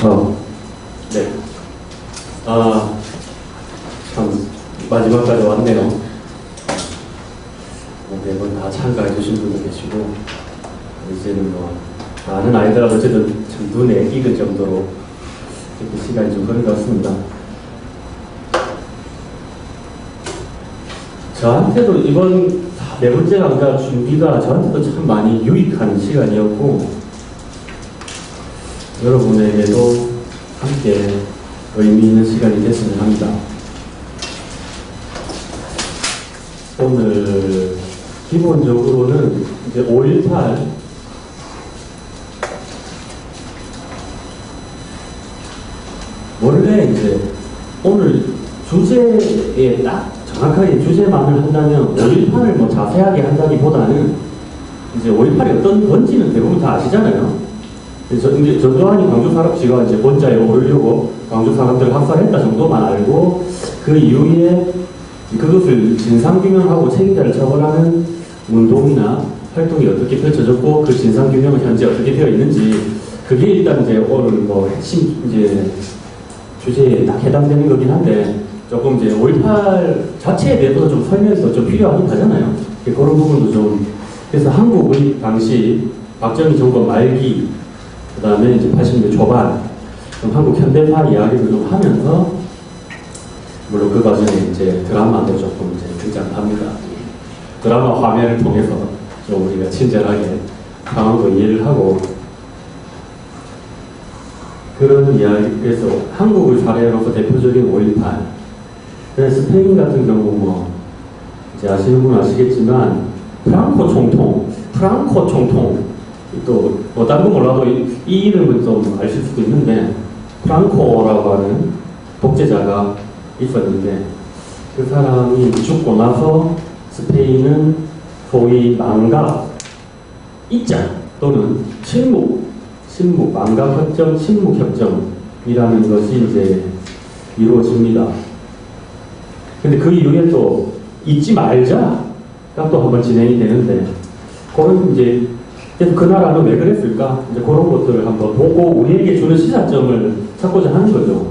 네. 참, 마지막까지 왔네요. 매번 다 참가해 주신 분도 계시고, 이제는 뭐, 많은 아이들하고 어쨌든 참 눈에 익을 정도로 이렇게 시간이 좀 흐른 것 같습니다. 저한테도 이번 네 번째 강좌 준비가 저한테도 참 많이 유익한 시간이었고, 여러분에게도 함께 의미 있는 시간이 됐으면 합니다. 오늘 기본적으로는 이제 5.18 원래 이제 오늘 주제에 딱 정확하게 주제만을 한다면 5.18을 뭐 자세하게 한다기보다는 이제 5.18이 어떤 건지는 대부분 다 아시잖아요. 이제 전두환이 광주산업시가 이제 본자에 오르려고 광주 사람들을 학살했다 정도만 알고 그 이후에 그것을 진상규명하고 책임자를 처벌하는 운동이나 활동이 어떻게 펼쳐졌고 그 진상규명은 현재 어떻게 되어 있는지 그게 일단 이제 오늘 뭐 핵심 이제 주제에 딱 해당되는 거긴 한데 조금 이제 5.18 자체에 대해서도 좀 설명이 좀 필요하긴 하잖아요. 그런 부분도 좀 그래서 한국의 당시 박정희 정권 말기 그 다음에 이제 80년대 초반 좀 한국 현대사 이야기를 좀 하면서 물론 그 과정에 이제 드라마도 조금 이제 등장합니다. 드라마 화면을 통해서 좀 우리가 친절하게 상황도 이해를 하고 그런 이야기에서 한국을 사례로서 대표적인 5.18 그래서 스페인 같은 경우 뭐 이제 아시는 분 아시겠지만 프랑코 총통 또 뭐 다른 건 몰라도 이 이름은 좀 아실 수도 있는데 프랑코라고 하는 독재자가 있었는데 그 사람이 죽고 나서 스페인은 소위 망각 입장 또는 망각협정, 침묵협정이라는 것이 이제 이루어집니다. 근데 그 이후에 또 잊지 말자가 또 한번 진행이 되는데 그런 이제 그 나라는 왜 그랬을까? 이제 그런 것들을 한번 보고 우리에게 주는 시사점을 찾고자 하는 거죠.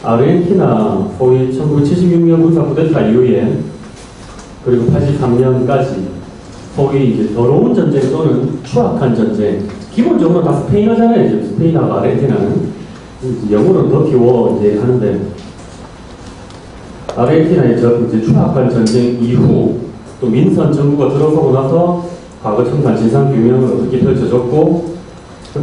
아르헨티나 소위 1976년 군사 쿠데타 이후에 그리고 83년까지 소위 이제 더러운 전쟁 또는 추악한 전쟁 기본적으로 다 스페인어잖아요. 이제 스페인하고 아르헨티나는 영어는 더 키워 이제 하는데 아르헨티나의 이제 추악한 전쟁 이후 또 민선 정부가 들어서고 나서 과거 청산 진상규명을 어떻게 펼쳐졌고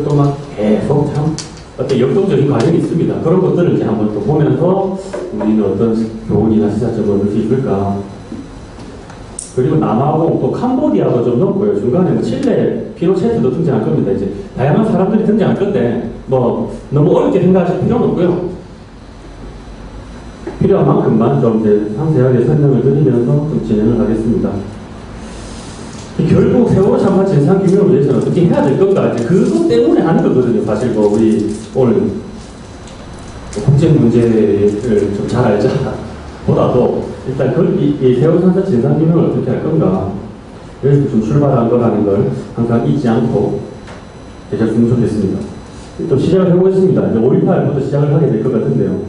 또 막 계속 참 어떤 역동적인 과정이 있습니다. 그런 것들을 이제 한번 또 보면서 우리는 어떤 교훈이나 시사점을 얻을 수 있을까. 그리고 남아공 또 캄보디아도 좀 넣고요. 중간에 뭐 칠레, 피노체트도 등장할 겁니다. 이제 다양한 사람들이 등장할 건데 뭐 너무 어렵게 생각하실 필요는 없고요. 필요한 만큼만 좀 이제 상세하게 설명을 드리면서 좀 진행을 하겠습니다. 결국 세월호 참사 진상규명을 위해서는 어떻게 해야 될 건가 이제 그것 때문에 하는 거거든요. 사실 뭐 우리 오늘 국제 문제를 좀 잘 알자 보다도 일단 이 세월호 참사 진상규명을 어떻게 할 건가 여기서 좀 출발한 거라는 걸 항상 잊지 않고 계셨으면 좋겠습니다. 또 시작을 해보겠습니다. 이제 5.18부터 시작을 하게 될 것 같은데요.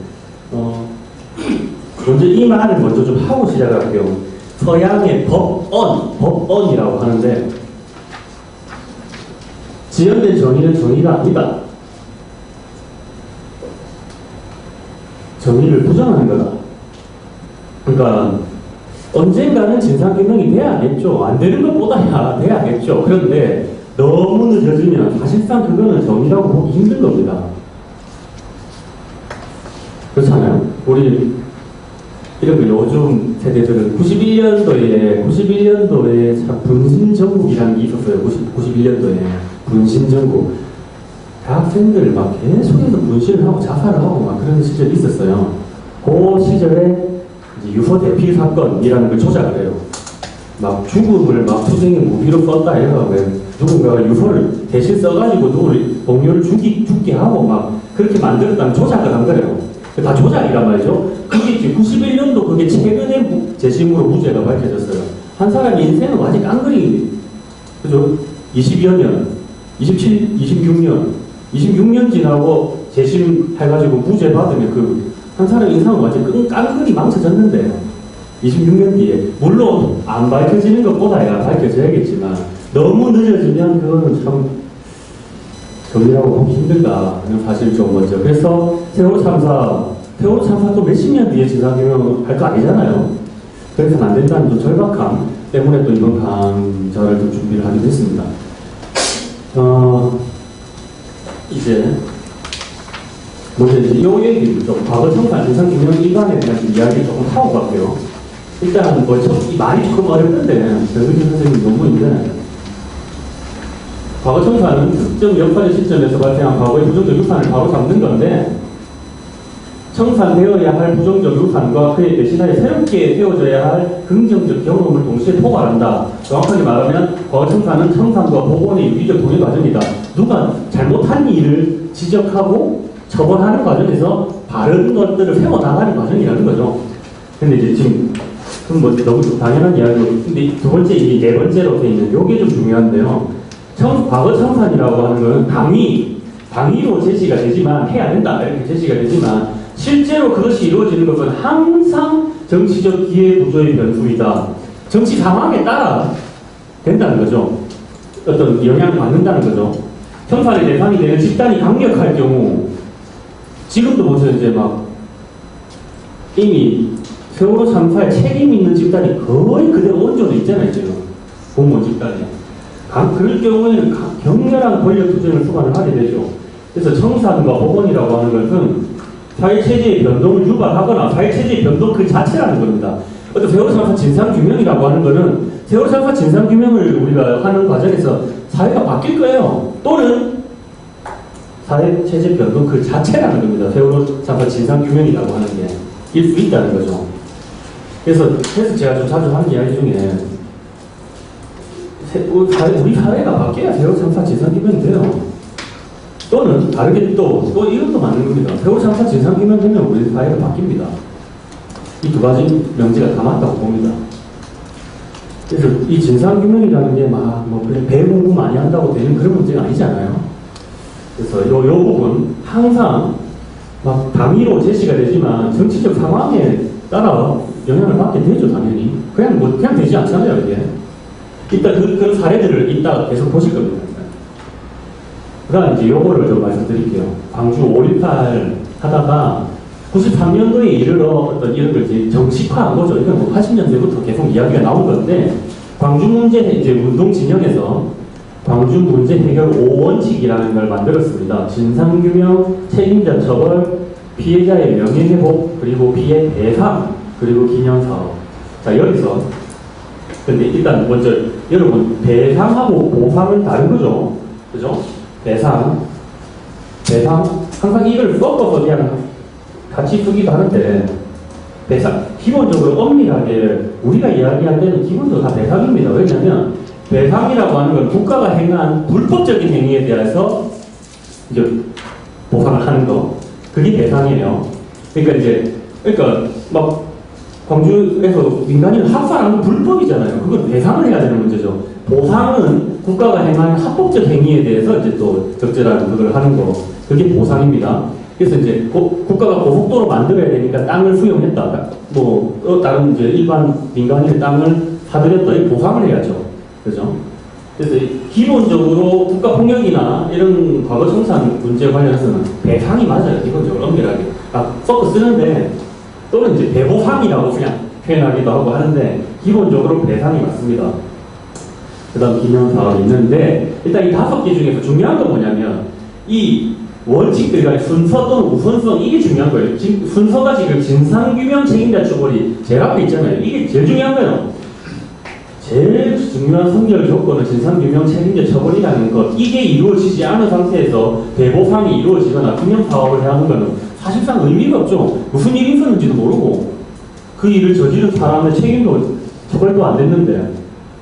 먼저 이 말을 먼저 좀 하고 시작을 할게요. 서양의 법언이라고 하는데 지연된 정의는 정의가 아니다. 정의를 부정하는 거다. 그러니까 언젠가는 진상규명이 돼야겠죠. 안 되는 것보다야 돼야겠죠. 그런데 너무 늦어지면 사실상 그거는 정의라고 보기 힘든 겁니다. 그렇잖아요. 우리 이런 거 요즘 세대들은 91년도에 참 분신정국이라는 게 있었어요. 91년도에 분신정국. 대학생들 막 계속해서 분신을 하고 자살을 하고 막 그런 시절이 있었어요. 그 시절에 이제 유서 대피 사건이라는 걸 조작을 해요. 막 죽음을 막 투쟁의 무기로 썼다 이래서 누군가가 유서를 대신 써가지고 누구를 동료를 죽게 하고 막 그렇게 만들었다는 조작을 한 거예요. 다 조작이란 말이죠. 그게 91년도 그게 최근에 재심으로 무죄가 밝혀졌어요. 한 사람 인생은 완전 깡그리, 그죠? 22여 년, 26년 지나고 재심해가지고 무죄 받으면 한 사람 인상은 완전 깡그리 망쳐졌는데 26년 뒤에 물론 안 밝혀지는 것보다야 밝혀져야겠지만 너무 늦어지면 그거는 참 정리하고 보기 힘들다 하는 사실 좀 먼저. 그래서 세월호 참사 또 몇십 년 뒤에 진상규명 할 거 아니잖아요. 그래서 안 된다는 좀 절박함 때문에 또 이번 강좌를 좀 준비를 하게 됐습니다. 이제 먼저 이제 요 얘기를 좀 과거 청산 진상규명 일관에 대한 이야기를 조금 하고 갈게요. 일단 이 말이 조금 어렵던데 정의진 선생님 논문인데 과거 청산은 특정 역할의 시점에서 발생한 과거의 부정적 유산을 바로 잡는 건데 청산되어야 할 부정적 유산과 그에 대신하여 새롭게 세워져야 할 긍정적 경험을 동시에 포괄한다. 정확하게 말하면 과거 청산은 청산과 복원의 유기적 동의 과정이다. 누가 잘못한 일을 지적하고 처벌하는 과정에서 바른 것들을 세워나가는 과정이라는 거죠. 근데 이제 지금 너무 당연한 이야기고, 근데 두 번째, 이게 네 번째로 돼 있는 요게 좀 중요한데요. 과거 청산이라고 하는 건 당위로 제시가 되지만, 해야 된다 이렇게 제시가 되지만 실제로 그것이 이루어지는 것은 항상 정치적 기회 구조의 변수이다. 정치 상황에 따라 된다는 거죠. 어떤 영향을 받는다는 거죠. 청산의 대상이 되는 집단이 강력할 경우, 지금도 보세요. 이제 이미 세월호 참사에 책임 있는 집단이 거의 그대로 온전히 있잖아요, 지금. 공무원 집단이. 그럴 경우에는 격렬한 권력 투쟁을 수반을 하게 되죠. 그래서 청산과 복원이라고 하는 것은 사회체제의 변동을 유발하거나 사회체제의 변동 그 자체라는 겁니다. 어떤 세월호 참사 진상규명이라고 하는 것은 세월호 참사 진상규명을 우리가 하는 과정에서 사회가 바뀔 거예요. 또는 사회체제 변동 그 자체라는 겁니다. 세월호 참사 진상규명이라고 하는 게 일 수 있다는 거죠. 그래서 제가 좀 자주 하는 이야기 중에 우리 사회가 바뀌어야 세월호 참사 진상규명이 돼요. 또는 다르게 또 이것도 맞는 겁니다. 세월호 참사 진상규명 되면 우리 사회가 바뀝니다. 이 두 가지 명제가 다 맞다고 봅니다. 그래서 이 진상규명이라는 게 배 공부 많이 한다고 되는 그런 문제가 아니잖아요. 그래서 요 부분 항상 당위로 제시가 되지만 정치적 상황에 따라 영향을 받게 되죠, 당연히. 그냥 되지 않잖아요, 이게. 일단 그런 사례들을 이따 계속 보실 겁니다. 그다음 이제 요거를 좀 말씀드릴게요. 광주 5.18 하다가 93년도에 이르러 어떤 이런 걸 이제 정식화한 거죠. 이건 80년대부터 계속 이야기가 나온 건데, 광주 문제 이제 운동 진영에서 광주 문제 해결 5원칙이라는 걸 만들었습니다. 진상규명, 책임자 처벌, 피해자의 명예회복, 그리고 피해 배상, 그리고 기념사업. 자, 여기서 근데 일단 먼저 여러분 배상하고 보상은 다른 거죠. 그죠? 배상 항상 이걸 섞어서 그냥 같이 쓰기도 하는데, 배상 기본적으로 엄밀하게 우리가 이야기할 때는 기본적으로 다 배상입니다. 왜냐하면 배상이라고 하는 건 국가가 행한 불법적인 행위에 대해서 이제 보상을 하는 거, 그게 배상이에요. 그러니까 광주에서 민간인을 학살하는 건 불법이잖아요. 그건 배상을 해야 되는 문제죠. 보상은 국가가 행한 합법적 행위에 대해서 이제 또 적절한 그걸 하는 거, 그게 보상입니다. 그래서 이제 국가가 고속도로 만들어야 되니까 땅을 수용했다. 다른 이제 일반 민간인의 땅을 사들였다. 이 보상을 해야죠. 그죠? 그래서 기본적으로 국가 폭력이나 이런 과거 청산 문제 관련해서는 배상이 맞아요. 기본적으로 엄밀하게. 섞어 쓰는데, 또는 이제 배보상이라고 그냥 표현하기도 하고 하는데, 기본적으로 배상이 맞습니다. 그 다음 기념사업이 있는데, 일단 이 5개 중에서 중요한 건 뭐냐면, 이 원칙들 간의 순서 또는 우선성, 이게 중요한 거예요. 순서가 지금 진상규명 책임자 처벌이 제일 앞에 있잖아요. 이게 제일 중요한 거예요. 제일 중요한 선결 조건은 진상규명 책임자 처벌이라는 것, 이게 이루어지지 않은 상태에서 배보상이 이루어지거나 기념사업을 해야 하는 것은 사실상 의미가 없죠. 무슨 일이 있었는지도 모르고 그 일을 저지른 사람의 책임도 처벌도 안 됐는데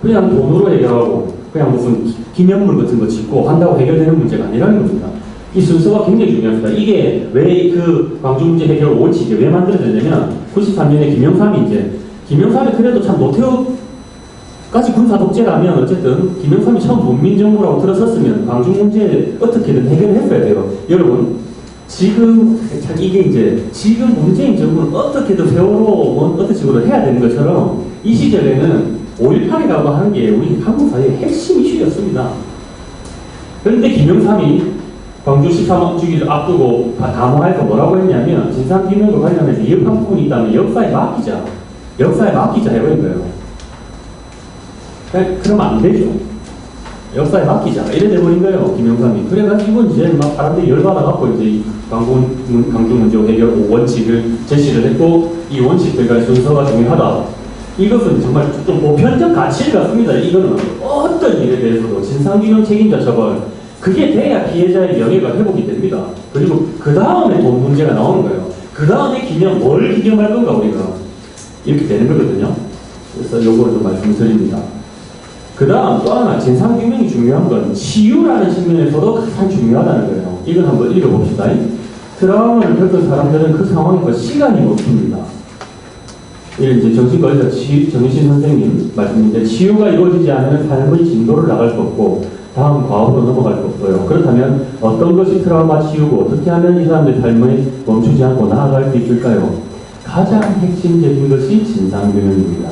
그냥 돈으로 해결하고 그냥 무슨 기념물 같은 거 짓고 한다고 해결되는 문제가 아니라는 겁니다. 이 순서가 굉장히 중요합니다. 이게 왜 그 광주 문제 해결 5원칙이 왜 만들어졌냐면 93년에 김영삼이 그래도 참 노태우까지 군사 독재라면 어쨌든 김영삼이 처음 문민정부라고 들어섰으면 광주 문제 어떻게든 해결을 했어야 돼요. 여러분 지금 참 이게 이제 지금 문재인 정부는 어떻게든 세월호 뭐 어떤 식으로 해야 되는 것처럼 이 시절에는 5.18이라고 하는 게 우리 한국 사회의 핵심 이슈였습니다. 그런데 김영삼이 광주 13억 주기를 앞두고 담화에서 뭐라고 했냐면 진상규명과 관련해서 위협한 부분이 있다면 역사에 맡기자. 역사에 맡기자 해버린 거예요. 그러면 안 되죠. 역사에 맡기자. 이래 돼버린 거예요, 김영삼이. 그래가지고 이제 막 사람들이 열받아갖고 이제 강중문제 해결 원칙을 제시를 했고, 이 원칙들과 순서가 중요하다. 이것은 정말 좀 보편적 가치를 갖습니다. 이거는 어떤 일에 대해서도 진상규명 책임자 처벌, 그게 돼야 피해자의 명예가 회복이 됩니다. 그리고 그 다음에 돈 문제가 나오는 거예요. 그 다음에 기념, 뭘 기념할 건가 우리가. 이렇게 되는 거거든요. 그래서 요거를 좀 말씀드립니다. 그 다음 또 하나 진상규명이 중요한 건 치유라는 측면에서도 가장 중요하다는 거예요. 이걸 한번 읽어봅시다. 트라우마를 겪은 사람들은 그 상황에서 시간이 없습니다. 이게 이제 정신과 의사 정신 선생님 말씀인데, 치유가 이루어지지 않으면 삶의 진도를 나갈 수 없고 다음 과업으로 넘어갈 수 없어요. 그렇다면 어떤 것이 트라우마 치유고 어떻게 하면 이 사람들 삶을 멈추지 않고 나아갈 수 있을까요? 가장 핵심적인 것이 진상규명입니다.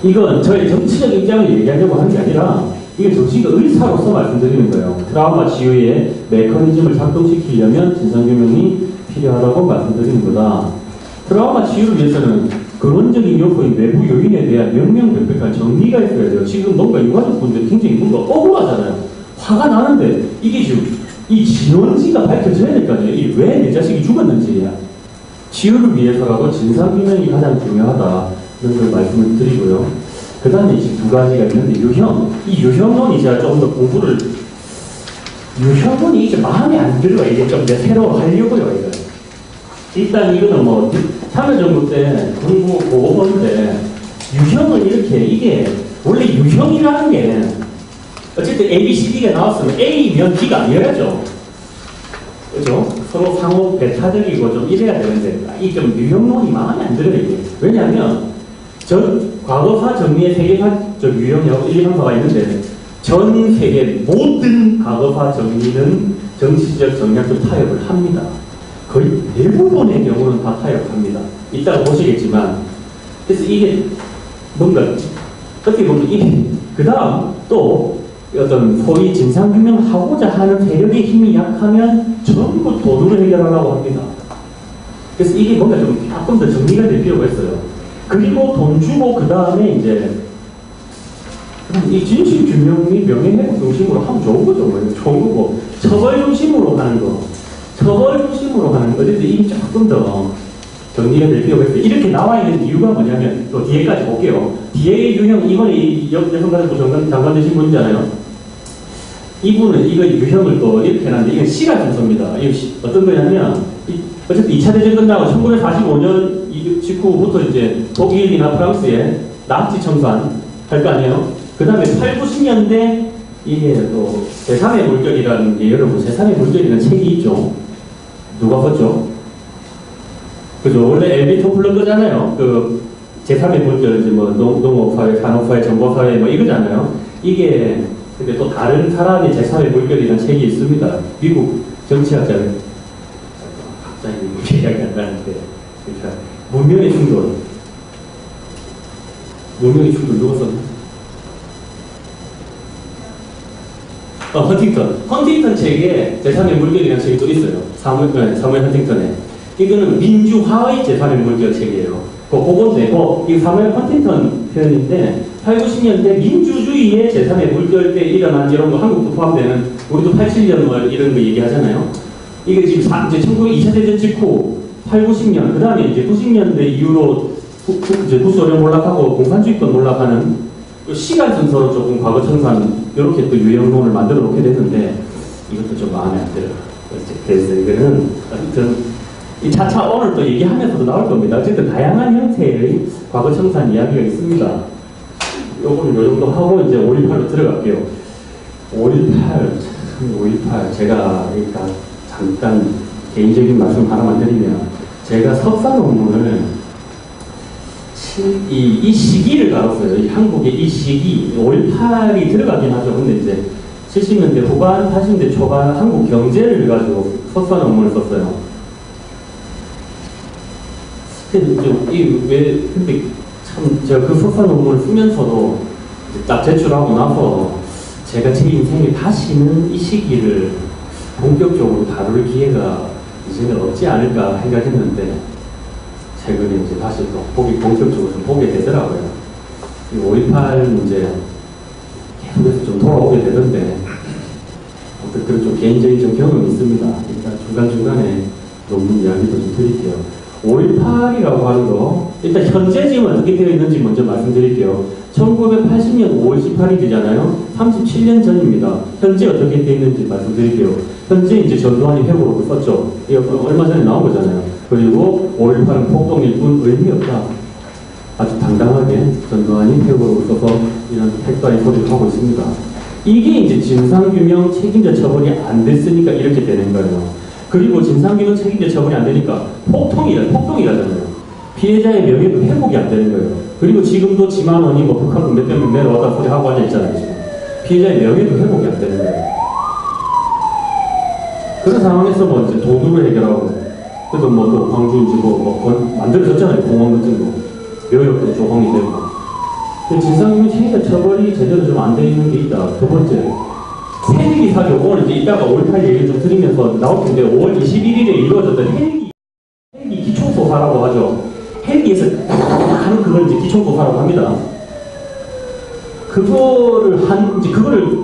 이건 저의 정치적 입장을 얘기하려고 하는 게 아니라 이게 정치적 의사로서 말씀드리는 거예요. 트라우마 치유의 메커니즘을 작동시키려면 진상규명이 필요하다고 말씀드리는 거다. 트라우마 치유를 위해서는 근원적인 요소인 외부 요인에 대한 명명백백한 정리가 있어야 돼요. 지금 뭔가 유가족분들이 굉장히 뭔가 억울하잖아요. 화가 나는데 이게 지금 이 진원지가 밝혀져야 될 거 아니에요. 왜 내 자식이 죽었는지. 치유를 위해서라도 진상규명이 가장 중요하다. 이런 걸 말씀을 드리고요. 그 다음에 지금 두 가지가 있는데, 이 유형론이 제가 좀 더 공부를, 유형론이 이제 마음에 안 들어요. 이게 좀 이제 새로 하려고요, 이거. 일단 이거는 뭐, 참여정부 때 공부 보고 때, 유형은 이렇게, 이게, 원래 유형이라는 게, 어쨌든 A, B, C, D가 나왔으면 A면 B가 아니어야죠. 그죠? 서로 상호 배타적이고 좀 이래야 되는데, 이 좀 유형론이 마음에 안 들어요, 이게. 왜냐하면, 과거사 정리의 세계사적 유형이라고 1, 2, 3, 4가 있는데, 전 세계 모든 과거사 정리는 정치적 정략도 타협을 합니다. 거의 대부분의 경우는 다 타협합니다. 이따가 보시겠지만, 그래서 이게 뭔가, 어떻게 보면 이게, 그 다음 또 어떤 소위 진상규명하고자 하는 세력의 힘이 약하면 전부 돈으로 해결하려고 합니다. 그래서 이게 뭔가 좀 조금 더 정리가 될 필요가 있어요. 그리고 돈 주고 그 다음에 이제 이 진실 규명이 명예회복 중심으로 하면 좋은 거죠. 좋은 거고, 처벌 중심으로 하는 거, 어쨌든 이게 조금 더 정리가 될 필요가 있어요. 이렇게 나와 있는 이유가 뭐냐면, 또 뒤에까지 볼게요. 뒤에 유형, 이번에 여성가족부 장관 되신 분이잖아요. 이분은 이거 유형을 또 이렇게 해놨는데, 이건 시간 순서입니다. 이거 어떤 거냐면, 어쨌든 2차 대전 끝나고 1945년 직후부터 이제 독일이나 프랑스에 나치 청산 할 거 아니에요? 그 다음에 8, 90년대 이게 또 제3의 물결이라는 게, 여러분 제3의 물결이라는 책이 있죠? 누가 썼죠? 그죠? 원래 엘빈 토플러 거잖아요. 그 제3의 물결, 이제 뭐 농업사회, 산업사회, 정보사회 뭐 이거잖아요. 이게 근데 또 다른 사람이 제3의 물결이라는 책이 있습니다. 미국 정치학자, 갑자기 얘기가 안 나는데, 그러니까 문명의 충돌. 문명의 충돌 누가 썼나? 헌팅턴 책에 제3의 물결이라는 책이 또 있어요. 사무엘 헌팅턴에. 이거는 민주화의 제3의 물결 책이에요. 그건데, 이 사무엘 헌팅턴 표현인데, 8, 90년대 민주주의의 제3의 물결 때 일어난 이런 거, 한국도 포함되는, 우리도 87년 뭐 이런 거 얘기하잖아요. 이게 지금 이제 1902차 대전 직후 8, 90년, 그 다음에 이제 90년대 이후로 구소련 몰락하고 공산주의권 몰락하는 시간 순서로 조금 과거 청산, 이렇게 또 유형론을 만들어 놓게 됐는데, 이것도 좀 마음에 안 들어요. 그래서 이거는, 아무튼, 이 차차 오늘 또 얘기하면서도 나올 겁니다. 어쨌든 다양한 형태의 과거 청산 이야기가 있습니다. 요거는 요 정도 하고 이제 5.18로 들어갈게요. 5.18, 제가 일단 잠깐 개인적인 말씀 하나만 드리면, 제가 석사 논문을 이 시기를 다뤘어요. 이 한국의 이 시기, 5.18이 들어가긴 하죠. 근데 이제 70년대 후반, 80년대 초반 한국 경제를 가지고 석사 논문을 썼어요. 근데 참 제가 그 석사 논문을 쓰면서도 딱 제출하고 나서 제가 제 인생에 다시는 이 시기를 본격적으로 다룰 기회가 이제는 없지 않을까 생각했는데 최근에 이제 다시 또 본격적으로 좀 보게 되더라고요. 이 5.18 문제 계속해서 좀 돌아오게 되던데 어떤 그런 좀 개인적인 좀 경험이 있습니다. 일단 중간중간에 논문 이야기도 좀 드릴게요. 5.18이라고 하는 거, 일단 현재 지금 어떻게 되어 있는지 먼저 말씀드릴게요. 1980년 5월 18일이잖아요. 37년 전입니다. 현재 어떻게 되어 있는지 말씀드릴게요. 현재 이제 전두환이 회고록을 썼죠. 이거 얼마 전에 나온 거잖아요. 그리고 5.18은 폭동일 뿐 의미 없다. 아주 당당하게 전두환이 회고록을 써서 이런 핵과의 소리를 하고 있습니다. 이게 이제 진상규명 책임자 처벌이 안 됐으니까 이렇게 되는 거예요. 그리고 진상규명 책임자 처벌이 안 되니까 폭동이라잖아요. 피해자의 명예도 회복이 안 되는 거예요. 그리고 지금도 지만 원이 뭐 북한군 몇 명 내려왔다 소리 하고 앉아있잖아요, 지금. 피해자의 명예도 회복이 안 되는 거예요. 그런 상황에서 뭐 이제 도둑을 해결하고, 그래도 뭐 또 광주 이제 뭐 만들어졌잖아요, 공원 같은 거. 묘역도 조성이 되고. 진상규명 책임자 처벌이 제대로 좀 안 돼 있는 게 있다. 두 번째. 헬기 사격, 오늘 이제 이따가 5.18 얘기를 좀 드리면서 나올 텐데 5월 21일에 이루어졌던 헬기 기총소사라고 하죠. 헬기에서 하는 그걸 이제 기총소사라고 합니다. 그거를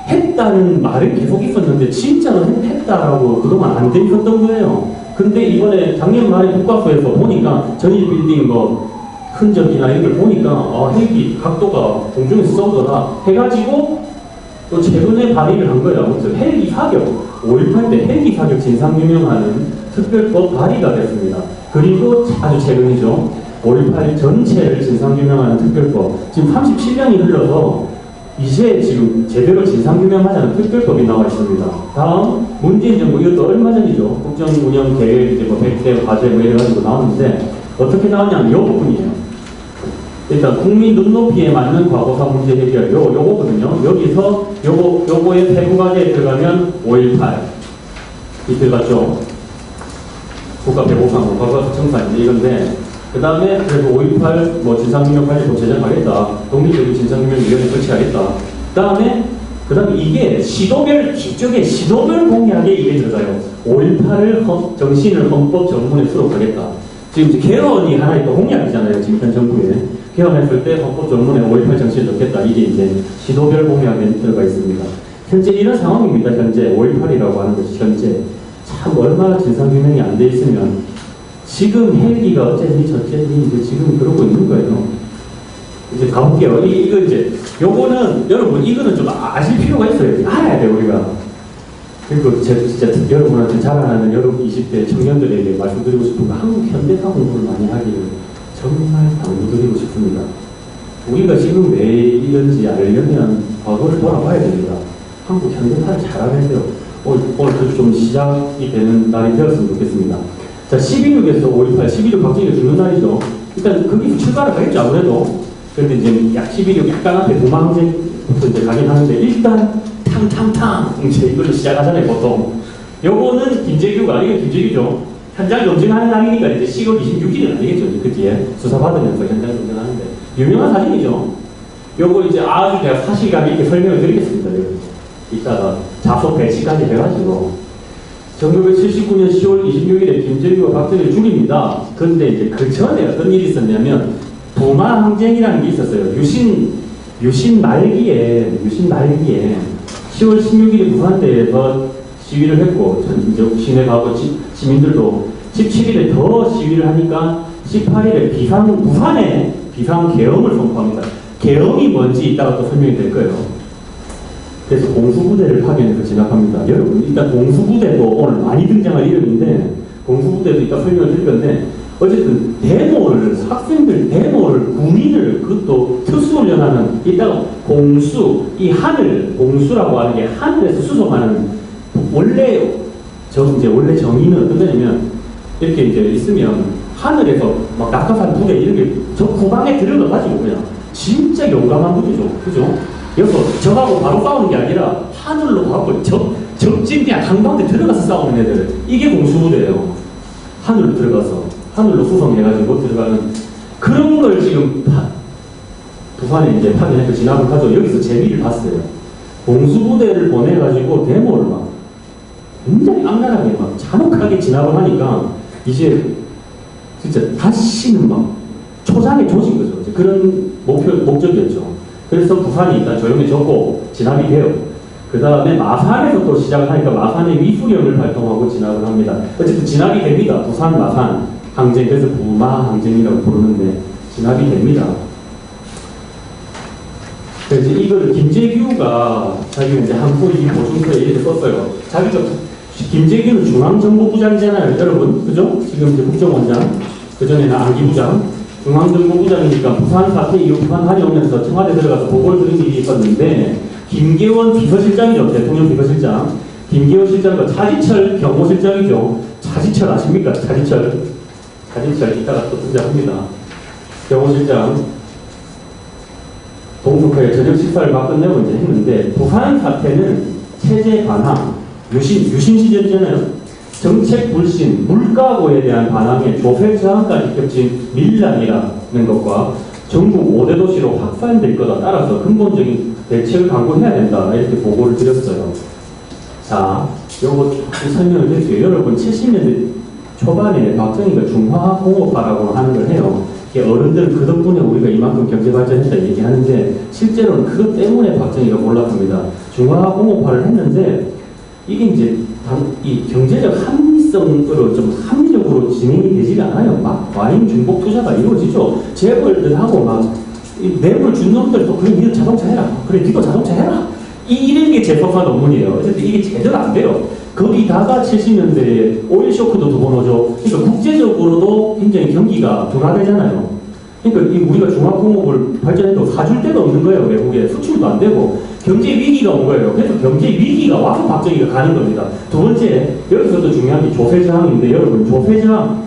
했다는 말은 계속 있었는데 진짜로 했다라고 그동안 안 돼 있었던 거예요. 근데 이번에 작년 말에 국과수에서 보니까 전일 빌딩 뭐 흔적이나 이런 걸 보니까 헬기 각도가 공중에서 쏜 거다 해가지고 또 최근에 발의를 한 거예요. 그래서 헬기 사격, 5.18 때 헬기 사격 진상규명하는 특별법 발의가 됐습니다. 그리고 아주 최근이죠. 5.18 전체를 진상규명하는 특별법. 지금 37년이 흘러서 이제 지금 제대로 진상규명하자는 특별법이 나와 있습니다. 다음, 문재인 정부, 이것도 얼마 전이죠. 국정운영 계획, 이제 뭐 100대 과제 뭐 이래가지고 나왔는데 어떻게 나왔냐면 요 부분이에요. 일단 국민 눈높이에 맞는 과거사 문제 해결 요거거든요. 여기서 요거의 세부 과제에 들어가면 5.18 이 들어갔죠. 국가 배고팡 과거사 청산 이건데 그 다음에 그래서 5.18 뭐 진상규명 관리법 제정하겠다. 독립적인 진상규명위원회 설치하겠다. 그 다음에 이게 기적의 시도별 공약에 이게 들어가요. 5.18을 정신을 헌법 정문에 수록하겠다. 지금 이제 개헌이 하나의 또 공약이잖아요. 지금 현 정부에. 개헌했을 때 헌법 정문에 5.18 정신을 넣겠다. 이게 이제 시도별 공약에 들어가 있습니다. 현재 이런 상황입니다. 현재 5.18이라고 하는 것이 현재 참 얼마나 진상규명이 안 돼 있으면 지금 헬기가 어쨌니 저쨌니 이제 지금 그러고 있는 거예요. 이제 가볼게요. 이거 이제 요거는 여러분 이거는 좀 아실 필요가 있어요. 알아야 돼요 우리가. 그리고 제가 진짜 여러분한테 자라나는 여러분 20대 청년들에게 말씀드리고 싶은 거 한국 현대사 공부를 많이 하기를 정말 당부드리고 싶습니다. 우리가 지금 왜 이런지 알려면 과거를 돌아봐야 됩니다. 한국 현대사를 잘 알아야 돼요. 오늘 좀 시작이 되는 날이 되었으면 좋겠습니다. 자, 12.6에서 5.18, 12.6 박정희가 죽는 날이죠. 일단 거기서 출발을 하겠죠, 아무래도. 그런데 이제 약 12.6 약간 앞에 도망제부터 이제 가긴 하는데, 일단 탕탕탕! 이제 이걸로 시작하잖아요, 보통. 요거는 김재규가, 이게 김재규죠. 현장 검증하는 날이니까 이제 10월 26일은 아니겠죠, 그 뒤에. 수사받으면서 현장 검증하는데. 유명한 사진이죠. 요거 이제 아주 제가 사실감 있게 설명을 드리겠습니다, 여기. 이따가 자소 배치까지 해가지고. 1979년 10월 26일에 김재규와 박정희를 죽입니다. 그런데 이제 그 전에 어떤 일이 있었냐면 도마 항쟁이라는 게 있었어요. 유신 말기에 10월 16일에 부산대에서 시위를 했고 이제 시내 가고 시민들도 17일에 더 시위를 하니까 18일에 부산에 비상계엄을 선포합니다. 계엄이 뭔지 이따가 또 설명이 될 거예요. 그래서 공수부대를 파견해서 진압합니다. 여러분 일단 공수부대도 오늘 많이 등장할 이름인데 공수부대도 이따 설명을 드릴 건데 어쨌든 학생들 데모를 국민을 그것도 특수훈련하는 이따가 이 공수라고 하는 게 하늘에서 수송하는 원래 정의는 어떤 거냐면 이렇게 이제 있으면 하늘에서 막 낙하산 부대 이런 게 저 후방에 들어가가지고 그냥 진짜 용감한 부대죠. 그죠? 여기서 적하고 바로 싸우는 게 아니라 하늘로 가고 적진 그냥 한가운데 들어가서 싸우는 애들 이게 공수부대예요. 하늘로 들어가서 하늘로 수송해가지고 들어가는 그런 걸 지금 부산에 이제 파견해서 진압을 하죠. 여기서 재미를 봤어요. 공수부대를 보내가지고 데모를 막 굉장히 악랄하게 막 잔혹하게 진압을 하니까 이제 진짜 다시는 막 초장에 조진 거죠. 이제 그런 목적이었죠. 그래서 부산이 일단 조용해졌고 진압이 돼요. 그 다음에 마산에서 또 시작을 하니까 마산의 위수령을 발동하고 진압을 합니다. 어쨌든 진압이 됩니다. 부산, 마산 항쟁, 그래서 부마 항쟁이라고 부르는데 진압이 됩니다. 그래서 이거를 김재규가 자기가 이제 한포이 보충서에 이렇게 썼어요. 자기가 김재규는 중앙정보부장이잖아요, 여러분. 그죠? 지금 이제 국정원장, 그전에는 안기부장, 중앙정보부장이니까 부산 사태 이후 부산 다녀오면서 청와대 들어가서 보고를 드린 일이 있었는데, 김계원 비서실장이죠, 대통령 비서실장. 김계원 실장과 차지철 경호실장이죠. 차지철 아십니까? 차지철 이따가 또 등장합니다. 경호실장. 동북아에 저녁 식사를 막 끝내고 이제 했는데, 부산 사태는 체제 반항, 유신 시절이잖아요. 정책 불신, 물가고에 대한 반항에 조세 저항까지 겹친 밀란이라는 것과 전국 5대 도시로 확산될 거다. 따라서 근본적인 대책을 강구해야 된다. 이렇게 보고를 드렸어요. 자, 요거 설명을 드릴게요. 여러분 70년대 초반에 박정희가 중화공업화라고 하는 걸 해요. 어른들은 그 덕분에 우리가 이만큼 경제 발전했다 얘기하는데 실제로는 그것 때문에 박정희가 몰락합니다. 중화공업화를 했는데 이게 이제 이 경제적 합리성으로 좀 합리적으로 진행이 되지가 않아요. 막 과잉 중복 투자가 이루어지죠. 재벌들하고 막 뇌물 준 놈들 또 그래 니도 자동차 해라. 그래 니도 자동차 해라. 이런 게 재법화 논문이에요. 어쨌든 이게 제대로 안 돼요. 거기다가 70년대에 오일 쇼크도 두 번 오죠. 그러니까 국제적으로도 굉장히 경기가 둔화되잖아요. 그러니까 우리가 중화공업을 발전해도 사줄 데가 없는 거예요. 외국에 수출도 안 되고 경제 위기가 온 거예요. 그래서 경제 위기가 와서 박정희가 가는 겁니다. 두 번째, 여기서도 중요한 게 조세저항인데 여러분 조세저항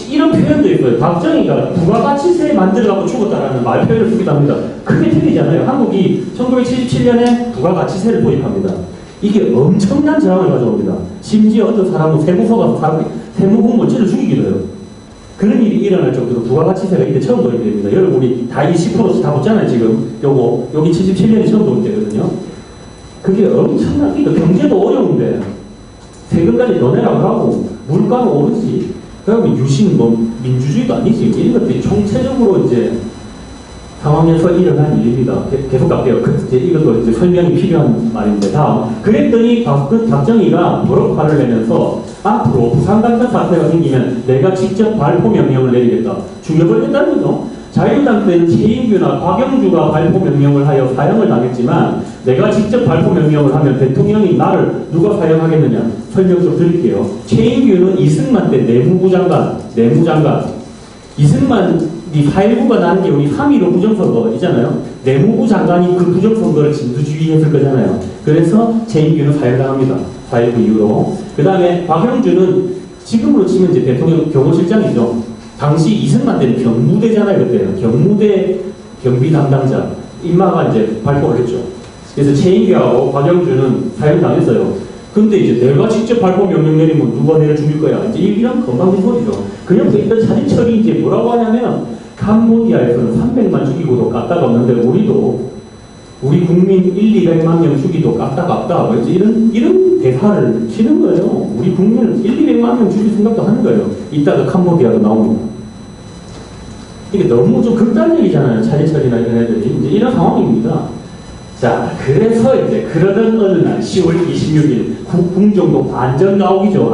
이런 표현도 있어요. 박정희가 부가가치세 만들어갖고 죽었다라는 말 표현을 쓰기도 합니다. 크게 틀리잖아요. 한국이 1977년에 부가가치세를 도입합니다. 이게 엄청난 저항을 가져옵니다. 심지어 어떤 사람은 세무서 가서 세무공무원 찔러 죽이기도 해요. 그런 일이 일어날 정도로 부가가치세가 이때 처음 도입됩니다. 여러분이 다 이 10%씩 다 붙잖아요, 지금. 여기 77년이 처음 도입되거든요. 그게 엄청난, 그러니까 경제도 어려운데, 세금까지 더 내라고 하고, 물가는 오르지. 그러면 유신, 민주주의도 아니지. 이런 것들이 총체적으로 이제 상황에서 일어난 일입니다. 계속 갈게요. 이것도 이제 설명이 필요한 말인데, 다음. 그랬더니 박정희가 버럭화를 내면서 앞으로 부산 같은 사태가 생기면 내가 직접 발포 명령을 내리겠다. 죽여버리겠다는 거죠. 자유당 때는 최인규나 박영주가 발포 명령을 하여 사형을 당했지만 내가 직접 발포 명령을 하면 대통령이 나를 누가 사형하겠느냐. 설명 좀 드릴게요. 최인규는 이승만 때 내무부 장관. 이승만이 4.19가 나는 게 우리 3.15 부정선거이잖아요. 내무부 장관이 그 부정선거를 진두지휘했을 거잖아요. 그래서 최인규는 사형당합니다. 4.19 이후로. 그 다음에 박영주는 지금으로 치면 이제 대통령 경호실장이죠. 당시 이승만 때는 경무대잖아요, 그때는. 경무대 경비 담당자. 인마가 이제 발표를 했죠. 그래서 최인규하고 박영주는 사형당했어요. 근데 이제 내가 직접 발포 명령 내리면 누가 내를 죽일 거야. 이제 이런 건방진 소리죠. 그냥 일단 차지철이 이제 뭐라고 하냐면, 캄보디아에서는 300만 죽이고도 까딱 없는데 우리 국민 200만 명 죽이도 까딱 없다. 뭐 이런 대사를 치는 거예요. 우리 국민을 200만 명 죽일 생각도 하는 거예요. 이따가 캄보디아도 나옵니다. 이게 너무 좀 극단적이잖아요. 차지철이나 이런 애들이. 이제 이런 상황입니다. 자, 그래서 이제 그러던 어느 날 10월 26일 국궁정도 안전가옥이죠.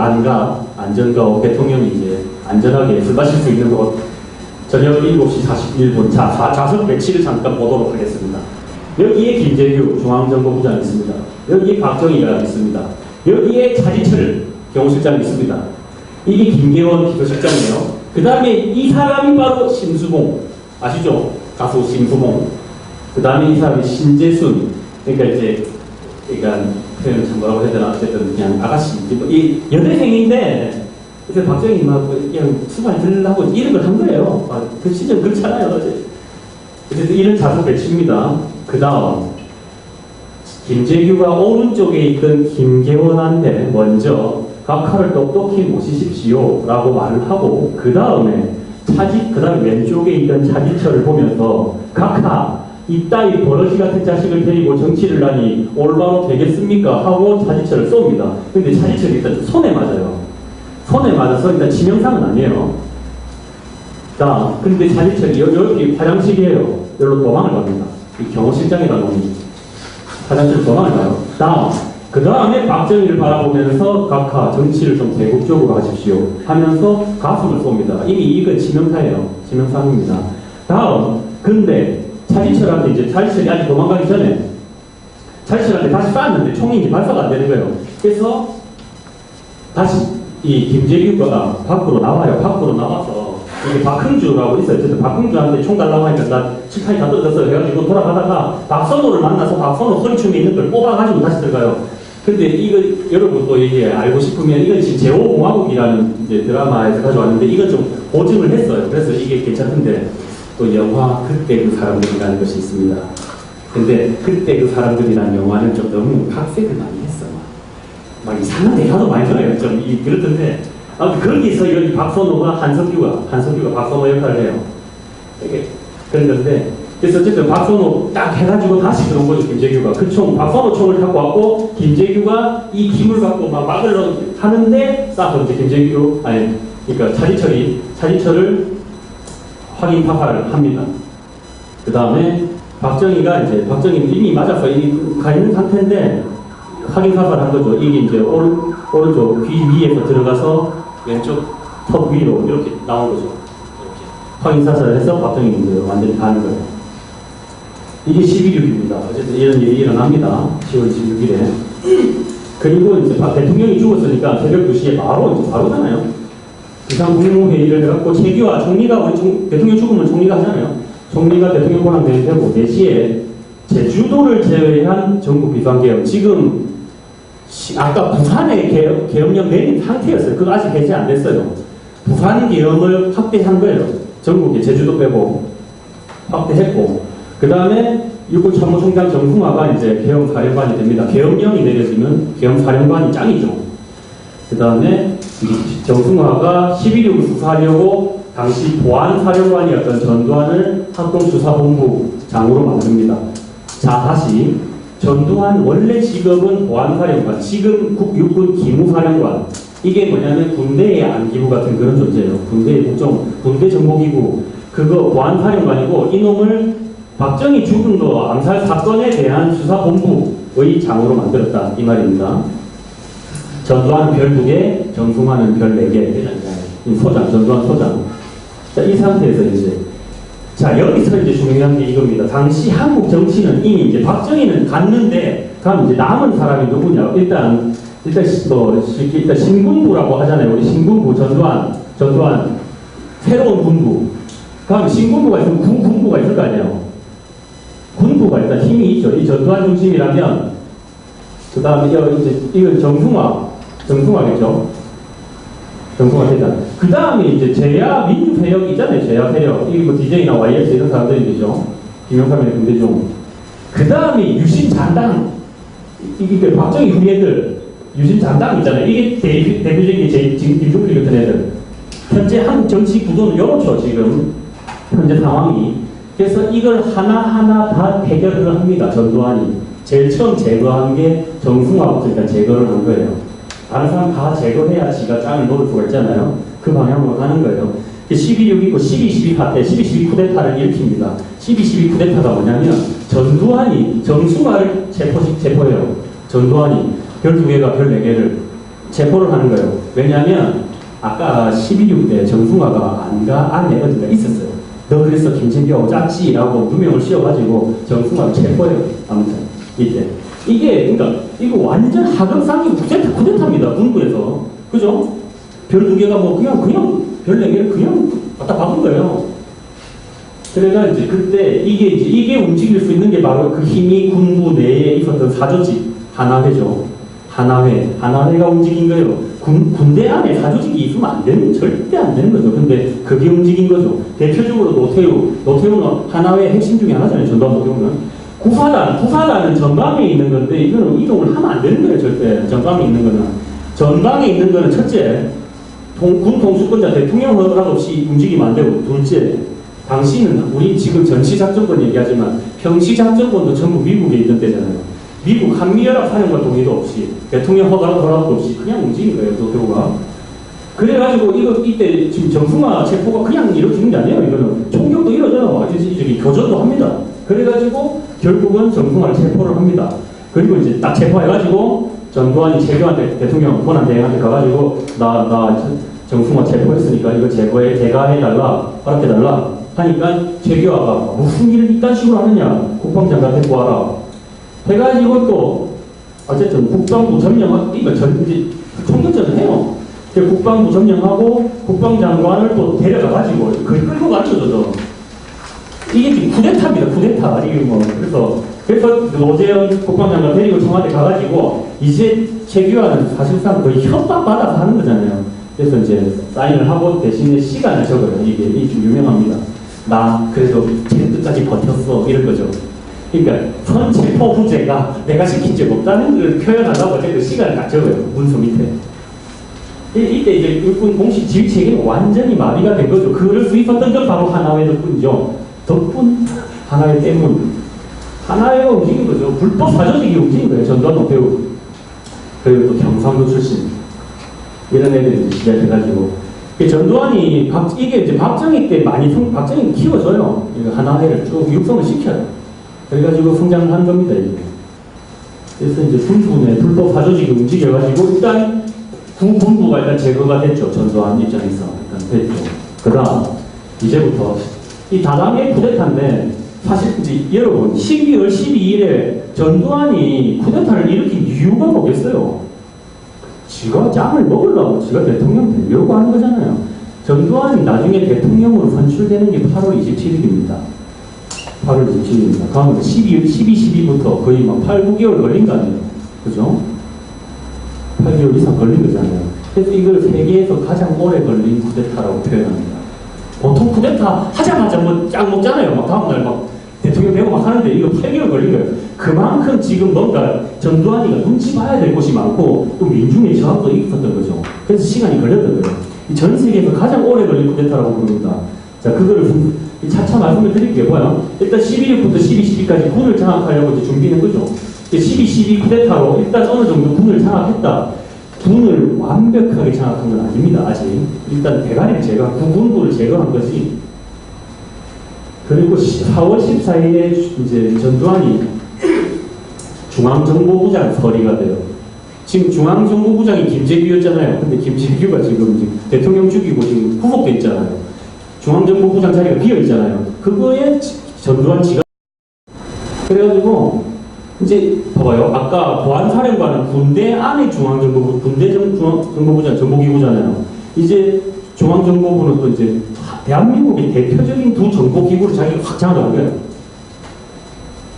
안전가옥 대통령이 이제 안전하게 술 마실 수 있는 곳. 저녁 7시 41분. 자, 좌석 배치를 잠깐 보도록 하겠습니다. 여기에 김재규 중앙정보부장이 있습니다. 여기에 박정희가 있습니다. 여기에 차지철 경호실장이 있습니다. 이게 김계원 비서실장이에요. 그 다음에 이 사람이 바로 심수봉. 아시죠? 가수 심수봉. 그 다음에 이 사람이 신재순. 그러니까 표현을 참 뭐라고 해야 되나? 어쨌든 그냥 아가씨. 이 여대생인데 그래서 박정희 막 그냥 수발 들으려고 이런 걸 한 거예요. 그 시절 그렇잖아요. 어쨌든 이런 자수 배치입니다. 그 다음 김재규가 오른쪽에 있던 김계원한테 먼저 각하를 똑똑히 모시십시오 라고 말을 하고 그 다음에 왼쪽에 있던 차지철을 보면서 각하 이따위 버러지 같은 자식을 데리고 정치를 하니 올바로 되겠습니까? 하고 차지철을 쏩니다. 근데 차지철이 일단 손에 맞아요. 손에 맞아서 일단 치명상은 아니에요. 자, 근데 차지철이 여기 화장실이에요. 여기로 도망을 갑니다. 이 경호실장이라는 놈이 화장실 도망을 가요. 그 다음에 박정희를 바라보면서 각하 정치를 좀 대국적으로 하십시오 하면서 가슴을 쏩니다. 이미 이건 치명사예요. 치명상입니다. 근데 차지철한테 이제 차지철이 아직 도망가기 전에 차지철한테 다시 쐈는데 총이 이제 발사가 안 되는 거예요. 그래서 다시 이 김재규가 밖으로 나와요. 밖으로 나와서 이게 박흥주라고 있어요. 어쨌든 박흥주한테 총 달라고 하니까 나 칠판이 다 떨어졌어요. 해가지고 돌아가다가 박선호를 만나서 박선호 허리춤에 있는 걸 뽑아가지고 다시 들어가요. 근데 이거 여러분 또 이게 알고 싶으면 이건 지금 제5공화국이라는 이제 드라마에서 가져왔는데 이건 좀 보증을 했어요. 그래서 이게 괜찮은데 또 영화 그때 그 사람들이라는 것이 있습니다. 근데 그때 그 사람들이라는 영화는 좀 너무 각색을 많이 했어. 막 이상한 대사도 많이 들어요. 좀 그렇던데 아무튼 거기서 여기 박선호가 한석규가 박선호 역할을 해요. 이게 그런 건데 그래서 어쨌든 박선호 딱 해가지고 다시 들어온 거죠. 김재규가 그 총 박선호 총을 갖고 왔고 김재규가 이 김을 갖고 막 막으려고 하는데 싹 이제 김재규 그러니까 차지철을 확인 타파를 합니다. 그 다음에 박정희는 이미 맞아서 이미 가 있는 상태인데 확인 타파를 한 거죠. 이게 이제 오른쪽 귀 위에서 들어가서 왼쪽 턱 위로 이렇게 나온 거죠. 이렇게 확인 사살을 해서 박정희는 완전히 가는 거예요. 이게 12.6입니다. 어쨌든 이런 일이 일어납니다. 10월 26일에. 그리고 이제 대통령이 죽었으니까 새벽 2시에 바로잖아요. 비상국무회의를 해갖고 최규하 총리가 대통령 죽으면 총리가 하잖아요. 총리가 대통령 권한 대회되고 4시에 제주도를 제외한 전국 비상개혁. 지금 아까 부산에 계엄령 내린 상태였어요. 그거 아직 해제 안 됐어요. 부산 계엄을 확대한 거예요. 전국에 제주도 빼고 확대했고 그 다음에 육군참모총장 정승화가 이제 계엄사령관이 됩니다. 계엄령이 내려지면 계엄사령관이 짱이죠. 그 다음에 정승화가 12.6을 수사하려고 당시 보안사령관이었던 전두환을 합동수사본부장으로 만듭니다. 자, 다시 전두환 원래 직업은 보안사령관, 지금 육군 기무사령관. 이게 뭐냐면 군대의 안기부 같은 그런 존재예요. 군대 정보기구. 그거 보안사령관이고 이놈을 박정희 죽은 거 암살 사건에 대한 수사본부의 장으로 만들었다 이 말입니다. 전두환은 별 2개, 정승화는 별 4개. 소장, 전두환 소장. 자, 이 상태에서 자, 여기서 중요한 게 이겁니다. 당시 한국 정치는 이미 이제 박정희는 갔는데, 그럼 이제 남은 사람이 누구냐? 일단 신군부라고 하잖아요. 우리 신군부, 전두환, 새로운 군부. 그럼 신군부가 있으면 군부가 있을 거 아니에요. 군부가 일단 힘이 있죠. 이 전두환 중심이라면, 그 다음에 이건 정승화겠죠. 정승화 대장. 그 다음에 이제 제야 민주세력 있잖아요. 제야 세력. 이게 뭐 DJ나 YS 이런 사람들이죠. 김영삼의 군대중. 그 다음에 유신잔당. 이게 박정희 후예들. 유신잔당 있잖아요. 이게 대표적인 게 김종필 같은 애들. 현재 한국 정치 구도는 이렇죠. 지금. 현재 상황이. 그래서 이걸 하나하나 다 해결을 합니다. 전두환이. 제일 처음 제거한 게 정승화부터 일단 제거를 한 거예요. 다른 사람 다 제거해야 지가 짱을 놓을 수가 있잖아요. 그 방향으로 가는 거예요. 12.6 있고 12.12 사태, 12.12 쿠데타를 일으킵니다. 12.12 쿠데타가 뭐냐면 전두환이 정승화를 체포해요. 전두환이 별 2개가 별 4개를 체포를 하는 거예요. 왜냐하면 아까 12.6 때 정승화가 안에 어디가 있었어요. 너 그래서 김진표하고 짰지라고 누명을 씌워가지고 정승화를 체포해요. 아무튼 이때. 그러니까 이거 완전 하극상이 쿠데타입니다. 군부에서. 그죠? 별 2개가 뭐 그냥 별 4개를 그냥 갖다 박은 거예요. 그래가 이제 그때 이게 움직일 수 있는 게 바로 그 힘이 군부 내에 있었던 사조직 하나회죠. 하나회가 움직인 거예요. 군대 안에 사조직이 있으면 절대 안 되는 거죠. 근데 그게 움직인 거죠. 대표적으로 노태우는 하나회의 핵심 중에 하나잖아요. 전두환 노태우는. 구사단은 전방에 있는 건데 이거는 이동을 하면 안 되는 거예요. 절대 전방에 있는 거는 전방에 있는 거는 첫째, 군 통수권자 대통령 허락 없이 움직이면 안 되고, 둘째, 당시는 우리 지금 전시작전권 얘기하지만 평시작전권도 전부 미국에 있던 때잖아요. 미국 한미연합사령관 동의도 없이 대통령 허락도 없이 그냥 움직인 거예요, 도쿄가. 그래가지고 이때 지금 정승화 체포가 그냥 이루어지는 게 아니에요. 이거는 총격도 이루어져요. 저기 교전도 합니다. 그래가지고 결국은 정승화를 체포를 합니다. 그리고 이제 딱 체포해가지고 전두환이 최규한테 대통령 권한 대행한테 가가지고 나 정승화 체포했으니까 이거 제가 해달라, 허락해달라 하니까 최규하가 무슨 일을 이딴 식으로 하느냐, 국방장관 데리고 와라 해가지고 또 어쨌든 국방부 점령, 이거 이제 총격전을 해요. 국방부 점령하고 국방장관을 또 데려가가지고 그걸 끌고 가죠, 저도. 이게 지금 쿠데타입니다, 쿠데타. 이게 뭐 그래서 노재현 국방장관 데리고 청와대 가가지고 이제 최규하는 사실상 거의 협박받아서 하는 거잖아요. 그래서 이제 사인을 하고 대신에 시간을 적어요. 이게 좀 유명합니다. 나 그래도 제 끝까지 버텼어, 이럴 거죠. 그러니까 선체포 후제가 내가 시킨 적 없다는 걸 표현하려고 어쨌든 시간을 딱 적어요, 문서 밑에. 이때 이제 일본 공식 지휘 체계는 완전히 마비가 된 거죠. 그럴 수 있었던 건 바로 하나회 덕분이죠. 덕분, 하나회 때문. 하나회가 움직인 거죠. 불법 사조직이 움직인 거예요. 전두환 노태우. 그리고 또 경상도 출신. 이런 애들이 이제 시작해가지고. 전두환이, 이게 이제 박정희 때 많이, 박정희 키워줘요. 이거 하나회를 쭉 육성을 시켜요. 그래가지고 성장을 한 겁니다, 이게. 그래서 이제 순수군의 불법 사조직이 움직여가지고, 일단, 군부가 일단 제거가 됐죠. 전두환 입장에서. 일단 됐죠. 그 다음, 이제부터, 이 다당의 쿠데타인데, 사실 이제 여러분, 12월 12일에 전두환이 쿠데타를 일으킨 이유가 뭐겠어요? 지가 짱을 먹으려고 지가 대통령 되려고 하는 거잖아요. 전두환이 나중에 대통령으로 선출되는 게 8월 27일입니다. 8월 27일입니다. 다음에 12부터 거의 막 8, 9개월 걸린 거 아니에요? 그죠? 8개월 이상 걸린 거잖아요. 그래서 이걸 세계에서 가장 오래 걸린 쿠데타라고 표현합니다. 보통 쿠데타 하자마자 뭐 짱 먹잖아요. 막 다음날 막 대통령 되고 막 하는데 이거 8개월 걸린 거예요. 그만큼 지금 뭔가 전두환이가 눈치 봐야 될 곳이 많고 또 민중의 저항도 있었던 거죠. 그래서 시간이 걸렸던 거예요. 전 세계에서 가장 오래 걸린 쿠데타라고 부릅니다. 자, 그거를 차차 말씀을 드릴게요. 뭐야? 일단 11일부터 12.12까지 군을 장악하려고 이제 준비는 거죠. 12.12 쿠데타로 일단 어느 정도 군을 장악했다. 군을 완벽하게 장악한 건 아닙니다, 아직. 일단 대가리를 제거한, 군부를 제거한 거지. 그리고 4월 14일에 이제 전두환이 중앙정보부장 서리가 돼요. 지금 중앙정보부장이 김재규였잖아요. 근데 김재규가 지금 대통령 죽이고 지금 후속돼 있잖아요. 중앙정보부장 자리가 비어있잖아요. 그거에 전두환 지가. 그래가지고, 이제, 봐봐요. 아까 보안사령관은 군대 안에 중앙정보부장, 정보기구잖아요. 이제 중앙정보부는 또 이제 대한민국의 대표적인 두 정보기구를 자기가 확 장악한 거예요.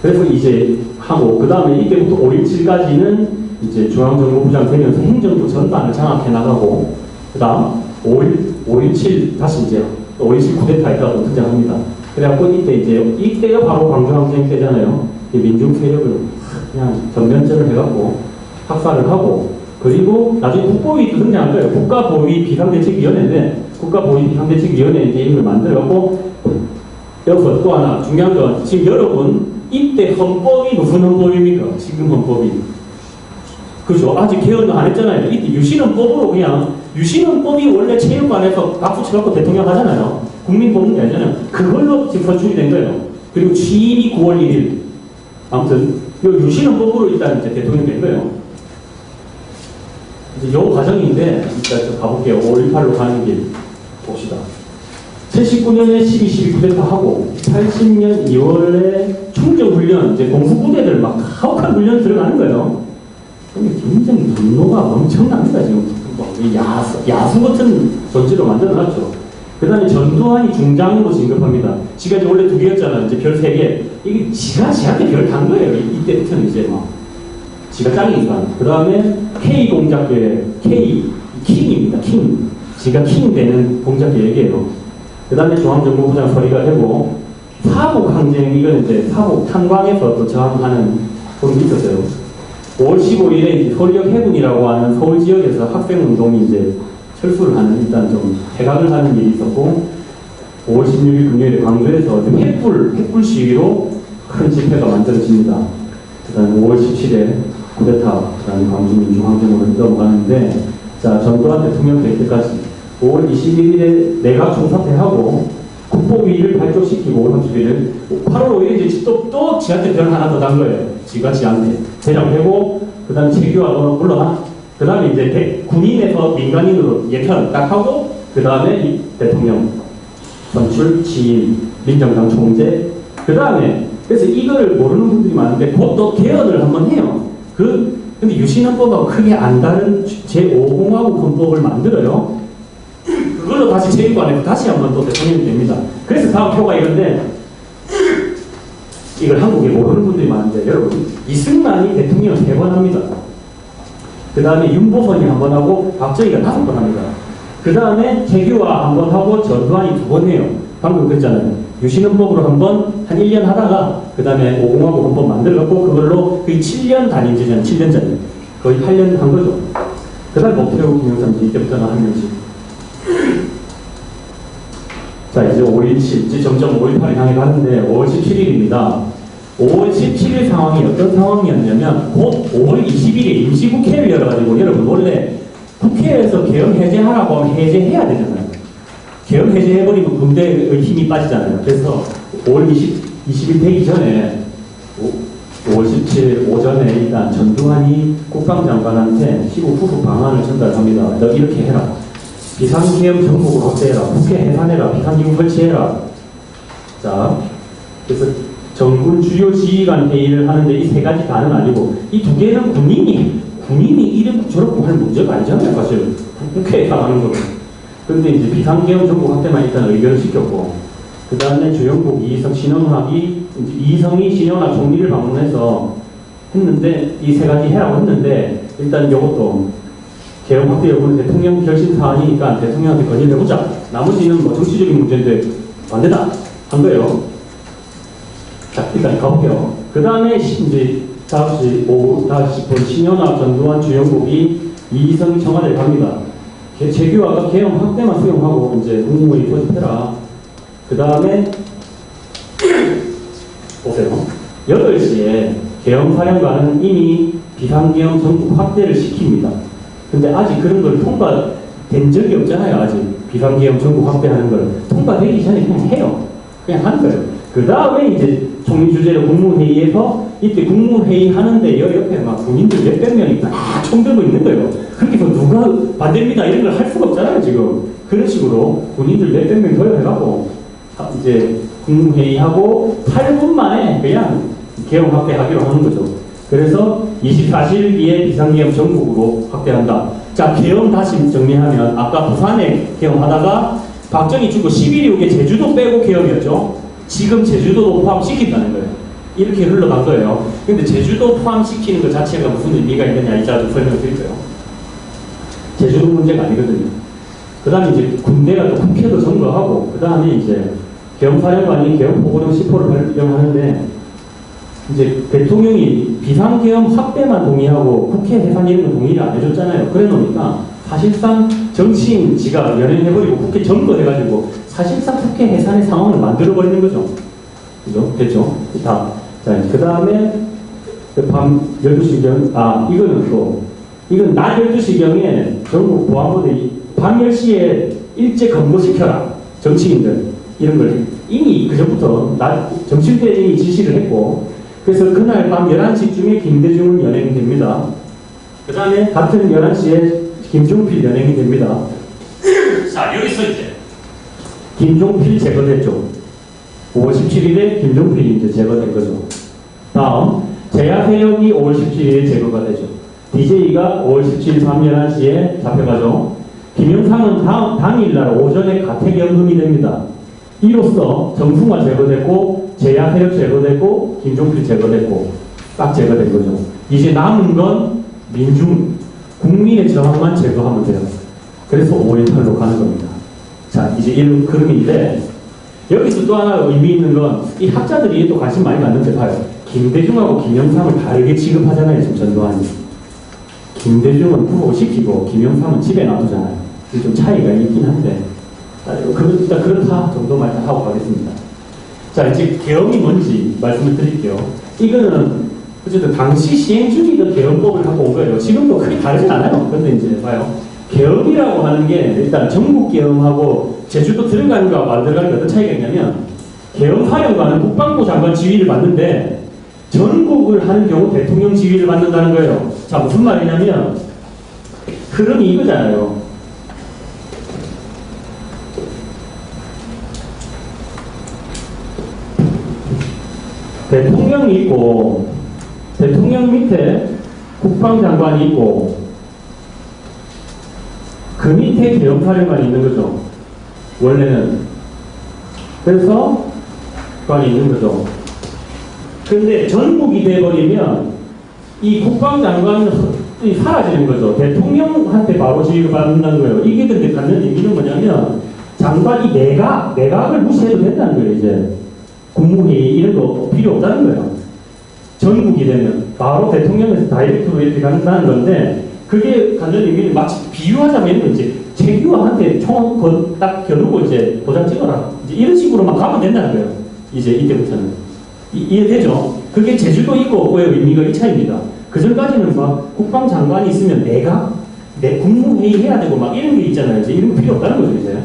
그래서 이제 하고, 그 다음에 이때부터 5.17까지는 이제 중앙정보부장 되면서 행정부 전반을 장악해 나가고, 그 다음 5.17 다시 이제 5.17 쿠데타 있다고 등장합니다. 그래갖고 이때가 바로 광주항쟁 때잖아요. 민중 세력을 그냥 전면전을 해갖고 학살을 하고, 그리고 나중에 국보위도 등장할 거예요. 국가보위 비상대책위원회인데, 국가보위 비상대책위원회 이제 이름을 만들어갖고, 여기서 또 하나 중요한 건, 지금 여러분, 이때 헌법이 무슨 헌법입니까? 지금 헌법이. 그죠? 아직 개헌은 안 했잖아요. 이때 유신헌법으로 그냥, 유신헌법이 원래 체육관에서 박수 쳐갖고 대통령 하잖아요. 국민 뽑는 게 아니잖아요. 그걸로 지금 선출이 된 거예요. 그리고 취임이 9월 1일. 아무튼, 이 유신헌법으로 일단 이제 대통령 된 거예요. 이제 요 과정인데, 일단 좀 가볼게요. 5.18로 가는 길 봅시다. 79년에 12.12 쿠데타 하고, 80년 2월에 충정훈련, 이제 공수부대들 막 가혹한 훈련 들어가는 거예요. 근데 굉장히 분노가 엄청납니다, 지금. 야수 같은 존재로 만들어놨죠. 그 다음에 전두환이 중장으로 진급합니다. 지가 이제 원래 2개였잖아요. 이제 별 3개. 이게 지한테 별 단 거예요. 이때부터는 이제 막. 지가 짱이니까. 그 다음에 K공작계, 킹입니다. 킹. 지가 킹 되는 공작계획이에요. 그 다음에 중앙정보부장 서리가 되고, 사북항쟁, 이건 이제 사북 탄광에서 또 저항하는 그런 게 있었어요. 5월 15일에 이제 서울역 해군이라고 하는 서울 지역에서 학생운동이 이제 철수를 하는, 일단 좀 해각을 하는 일이 있었고, 5월 16일 금요일에 광주에서 횃불 시위로 큰 집회가 만들어집니다. 그 다음에 5월 17일에 쿠데타, 그 다음에 광주 민중항쟁으로 넘어가는데, 자, 전두환 대통령 될 때까지 5월 21일에 내각 총사퇴하고 국보위를 발족시키고 31일 8월 5일에 이제 또 지한테 별 하나 더 단 거예요. 지가 지한테 대장되고, 그 다음에 체규하고 물러나, 그 다음에 이제 군인에서 민간인으로 예편 딱 하고, 그 다음에 대통령 선출, 취임, 민정당 총재, 그 다음에 그래서 이걸 모르는 분들이 많은데 곧 또 개헌을 한번 해요. 근데 유신헌법하고 크게 안 다른 제5공화국 헌법을 만들어요. 그걸로 다시 체육관에서 다시 한번 또 대통령이 됩니다. 그래서 다음 표가 이건데, 이걸 한국에 모르는 분들이 많은데, 여러분, 이승만이 대통령을 3번 합니다. 그 다음에 윤보선이 한 번 하고, 박정희가 5번 합니다. 그 다음에 태규와 한 번 하고, 전두환이 2번 해요. 방금 그랬잖아요. 유신헌법으로 한 번, 한 1년 하다가, 그 다음에 5공화국 헌법 만들었고, 그걸로 거의 7년 단임제잖아요. 7년짜리. 거의 8년 한 거죠. 그 다음에 목태우, 김영삼, 이때부터는 한 명씩. 자, 이제 5.17, 이제 점점 5.18을 향해 가는데, 5월 17일입니다. 5월 17일 상황이 어떤 상황이었냐면, 곧 5월 20일에 임시국회를 열어가지고, 여러분, 원래 국회에서 개헌 해제하라고 하면 해제해야 되잖아요. 개헌 해제해버리면 군대의 힘이 빠지잖아요. 그래서 5월 20일 되기 전에, 5월 17일 오전에 일단 전두환이 국방장관한테 시국 후속 방안을 전달합니다. 너 이렇게 해라. 비상계엄 정국을 확대해라. 국회 해산해라. 비상기구 설치해라. 자, 그래서 정군 주요 지휘관 회의를 하는데 이 3가지 다는 아니고, 이 2개는 군인이 이렇고 저렇고 할 문제가 아니잖아요, 사실. 국회에서 하는 거는. 근데 이제 비상계엄 정국 확대만 일단 의결을 시켰고, 그 다음에 주영국, 이희성, 신원학이, 이희성이 신원학 총리를 방문해서 했는데, 이 3가지 해라고 했는데, 일단 이것도 개헌 확대 여부는 대통령 결심 사안이니까 대통령한테 건의해보자. 나머지는 뭐 정치적인 문제인데 반대다. 한 거예요. 자, 일단 가볼게요. 그 다음에 이제 5시 10분 신현학, 전두환, 주영국이 이희성이 청와대에 갑니다. 재규화가 개헌 확대만 수용하고 이제 국무회의 소집해라. 그 다음에 보세요. 8시에 개헌사령관은 이미 비상계엄 전국 확대를 시킵니다. 근데 아직 그런 걸 통과된 적이 없잖아요. 아직 비상계엄 전국 확대하는 걸 통과되기 전에 그냥 해요. 그냥 하는 거예요. 그 다음에 이제 총리 주재로 국무회의에서, 이때 국무회의 하는데 옆에 막 군인들 몇백 명이 막 총 들고 있는 거예요. 그렇게 해서 누가 반대입니다 이런 걸 할 수가 없잖아요. 지금 그런 식으로 군인들 몇백 명 도입해갖고 이제 국무회의하고 8분 만에 그냥 개헌 확대하기로 하는 거죠. 그래서 24시일 뒤에 비상계엄 전국으로 확대한다. 자, 개헌 다시 정리하면, 아까 부산에 개헌하다가 박정희 죽고 10일 이후에 제주도 빼고 개헌이었죠. 지금 제주도도 포함시킨다는 거예요. 이렇게 흘러간 거예요. 근데 제주도 포함시키는 것 자체가 무슨 의미가 있느냐, 이자도 설명드릴게요. 제주도 문제가 아니거든요. 그 다음에 이제 군대가 또 국회도 선거하고, 그 다음에 이제 개헌사령관이 개헌포고령 10호를 발령하는데, 이제 대통령이 비상계엄 확대만 동의하고 국회 해산 이런 건 동의를 안 해줬잖아요. 그래 놓으니까 사실상 정치인 지가 연행해버리고 국회 점거해가지고 사실상 국회 해산의 상황을 만들어버리는 거죠. 그죠? 됐죠? 자, 그 다음에 밤 12시경, 이건 낮 12시경에 전국 보안부대 밤 10시에 일제 검거시켜라. 정치인들. 이런 걸 이미 그전부터 정치인 때 이미 지시를 했고, 그래서 그날 밤 11시쯤에 김대중은 연행이 됩니다. 그 다음에 같은 11시에 김종필 연행이 됩니다. 자, 여기서 이제 김종필 제거됐죠. 5월 17일에 김종필이 이제 제거된 거죠. 다음, 제야세력이 5월 17일에 제거가 되죠. DJ가 5월 17일 밤 11시에 잡혀가죠. 김영삼은 당일날 오전에 가택연금이 됩니다. 이로써 정승화 제거됐고, 제야세력 제거됐고, 김종필 제거됐고, 딱 제거된 거죠. 이제 남은 건 국민의 저항만 제거하면 돼요. 그래서 5.18로 가는 겁니다. 자, 이제 이런 그림인데, 여기서 또 하나 의미 있는 건, 이 학자들이 또 관심 많이 갖는데 봐요. 김대중하고 김영삼을 다르게 취급하잖아요, 지금 전두환이. 김대중은 구속시키고 김영삼은 집에 놔두잖아요. 이게 좀 차이가 있긴 한데, 일단 그렇다 정도만 일단 하고 가겠습니다. 자, 이제 계엄이 뭔지 말씀을 드릴게요. 이거는 어쨌든 당시 시행 중이던 계엄법을 갖고 온 거예요. 지금도 크게 다르진 않아요. 근데 이제 봐요. 계엄이라고 하는 게 일단 전국 계엄하고 제주도 들어가는 거와 안 들어가는 게 어떤 차이가 있냐면, 계엄 사령관은 국방부 장관 지휘를 받는데 전국을 하는 경우 대통령 지휘를 받는다는 거예요. 자, 무슨 말이냐면 흐름이 이거잖아요. 대통령이 있고 대통령 밑에 국방장관이 있고 그 밑에 계엄사령관이 있는 거죠. 원래는. 그래서 관이 있는 거죠. 근데 전국이 돼버리면 이 국방장관은 사라지는 거죠. 대통령한테 바로 지휘를 받는다는 거예요. 이게 근데 갖는 의미는 뭐냐면 장관이 내각을 무시해도 된다는 거예요. 이제 국무회의 이런 거 필요 없다는 거예요. 전국이 되면 바로 대통령에서 다이렉트로 이렇게 간다는 건데, 그게 갖는 의미는 마치 비유하자면 이제 최규환한테 총 딱 겨누고 이제 도장 찍어라, 이제 이런 식으로만 가면 된다는 거예요. 이제 이때부터는 이해되죠? 그게 제주도 있고 없고의 의미가 이 차이입니다. 그 전까지는 막 국방장관이 있으면 내 국무회의 해야 되고 막 이런 게 있잖아요. 이제 이런 거 필요 없다는 거죠, 이제.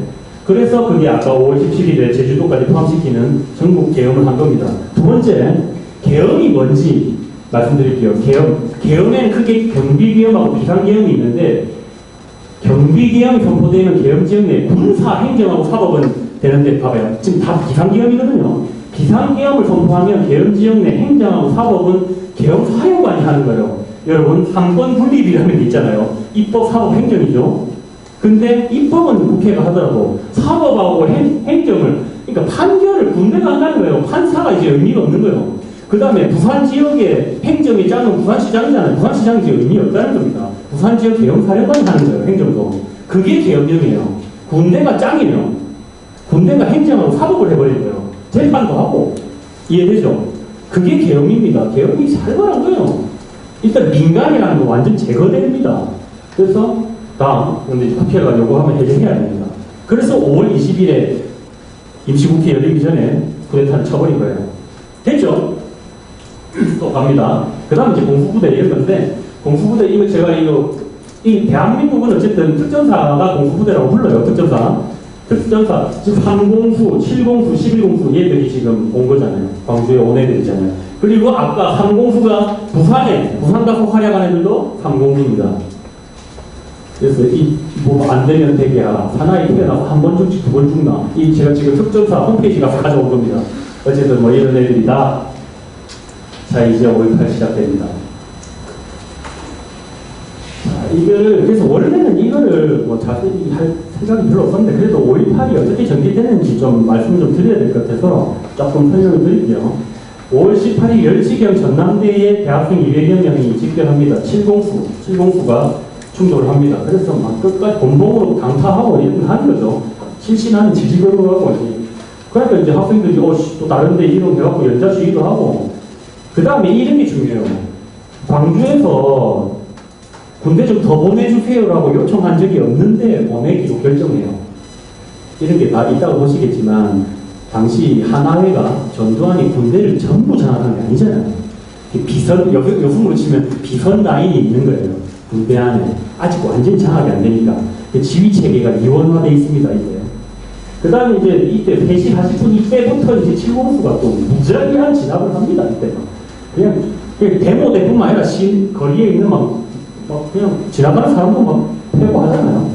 그래서 그게 아까 5월 17일에 제주도까지 포함시키는 전국 계엄을 한 겁니다. 두 번째, 계엄이 뭔지 말씀드릴게요. 계엄에는 크게 경비계엄하고 비상계엄이 있는데, 경비계엄이 선포되면 계엄지역 내 군사, 행정하고 사법은 되는데, 봐봐요. 지금 다 비상계엄이거든요. 비상계엄을 선포하면 계엄지역 내 행정하고 사법은 계엄사령관이 하는 거예요. 여러분, 3권 분립이라는 게 있잖아요. 입법, 사법, 행정이죠. 근데 입법은 국회가 하더라고. 사법하고 행정을, 그러니까 판결을 군대가 한다는 거예요. 판사가 이제 의미가 없는 거예요. 그 다음에 부산 지역의 행정의 짱은 부산시장이잖아요. 부산시장이 이제 의미 없다는 겁니다. 부산 지역 계엄사령관이 하는 거예요, 행정도. 그게 계엄령이에요. 군대가 짱이에요. 군대가 행정하고 사법을 해버리는 거예요. 재판도 하고. 이해되죠? 그게 계엄입니다. 계엄이 살벌한 거예요. 일단 민간이라는 거 완전 제거됩니다. 그래서 다음, 근데 국회가 요구하면 해제해야 됩니다. 그래서 5월 20일에 임시국회 열리기 전에 쿠데타를 쳐버린 거예요. 됐죠? 또 갑니다. 그 다음 이제 공수부대 이런 건데, 공수부대, 이거 제가 이 대한민국은 어쨌든 특전사가 공수부대라고 불러요. 특전사. 지금 3공수, 7공수, 11공수 얘들이 지금 온 거잖아요. 광주에 온 애들이잖아요. 그리고 아까 3공수가 부산 가서 활약한 애들도 3공수입니다. 그래서 뭐 안 되면 되게 하라. 사나이 태어나서 한 번 죽지 두 번 죽나. 제가 지금 특전사 홈페이지 가서 가져온 겁니다. 어쨌든 뭐 이런 애들이 다. 자, 이제 5.18 시작됩니다. 자, 그래서 원래는 이거를 뭐 자세히 할 생각이 별로 없었는데, 그래도 5.18이 어떻게 전개되는지 좀 말씀을 좀 드려야 될 것 같아서 조금 설명을 드릴게요. 5월 18일 10시경 전남대에 대학생 200여 명이 집결합니다. 7공수가 충돌을 합니다. 그래서 막 끝까지 곤봉으로 강타하고 이런 걸 하는 거죠. 실신하는 지지걸어하고. 그러니까 이제 학생들이 또 다른 데 이동해갖고 연자 시위도 하고. 그 다음에 이런 게 중요해요. 광주에서 군대 좀 더 보내주세요라고 요청한 적이 없는데 보내기로 결정해요. 이런 게 다 있다고 보시겠지만, 당시 하나회가 전두환이 군대를 전부 장악한 게 아니잖아요. 요즘으로 치면 비선 라인이 있는 거예요. 군대 안에. 아직 완전히 장악이 안 되니까. 지휘 체계가 이원화되어 있습니다, 이제. 그 다음에 이제 이때 3시 40분 이때부터 이제 7공수가 또 무지하게 진압을 합니다, 이때. 그냥 대모대뿐만 아니라 거리에 있는 막 그냥 지나가는 사람도 막 패고 하잖아요.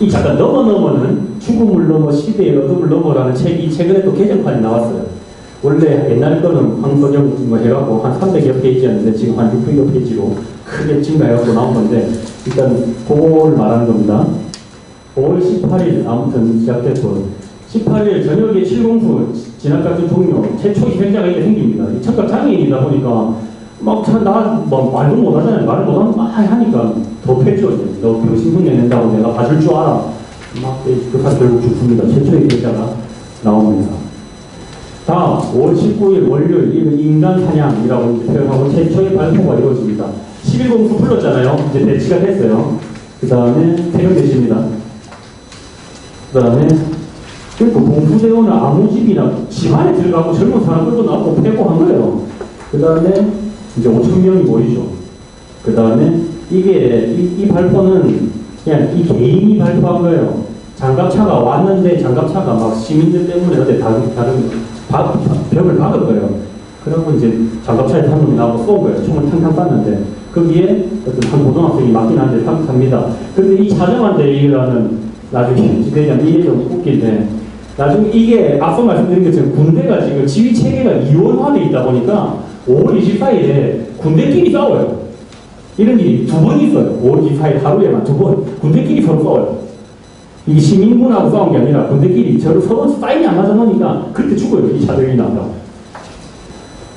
이 잠깐 넘어는 죽음을 넘어 시대의 어둠을 넘어라는 책이 최근에 또 개정판이 나왔어요. 원래 옛날 거는 황선영 뭐 해갖고 한 300여 페이지였는데 지금 한 600여 페이지로 크게 증가해갖고 나온 건데, 일단 그걸 말하는 겁니다. 5월 18일 아무튼 시작됐고, 18일 저녁에 7공수 진압작전 종료, 최초 희생자가 이렇게 생깁니다. 청각 장애인이다 보니까 말도 못하잖아요. 말을 못하면 막 하니까 더 패죠. 너 병신훈 내낸다고 내가 봐줄 줄 알아. 그 사람 결국 죽습니다. 최초의 희생자가 나옵니다. 다음 5월 19일 월요일 이건 인간 사냥이라고 이제 표현하고 최초의 발표가 이루어집니다. 11공수 불렀잖아요. 이제 배치가 됐어요. 그 다음에 폐명되십니다. 그 다음에 그러니까 공수대원은 아무 집이나 집안에 들어가고 젊은 사람들도 나오고 패고 한 거예요. 그 다음에 이제 5,000명이 모이죠. 그 다음에 이게 이 발표는 그냥 이 개인이 발표한 거예요. 장갑차가 왔는데 장갑차가 막 시민들 때문에 어디 다른 벽을 박은 거예요. 그러고 이제 장갑차에 한 놈이 나오고 쏜 거예요. 총을 탕탕 쐈는데 거기에 어떤 한 고등학생이 맞긴 한데 삽니다. 근데 이 자정한데 이거는 나중에 그냥 이게 좀 웃긴데 나중에 이게 앞서 말씀드린 것처럼 군대가 지금 지휘 체계가 이원화돼 있다 보니까 5월 24일에 군대끼리 싸워요. 이런 일이 두 번 있어요. 5월 24일 하루에만 두 번 군대끼리 서로 싸워요. 이게 시민군하고 싸운 게 아니라 군대끼리 서로 사인이 안 맞아 놓으니까 그때 죽어요. 이 자들이 나온다.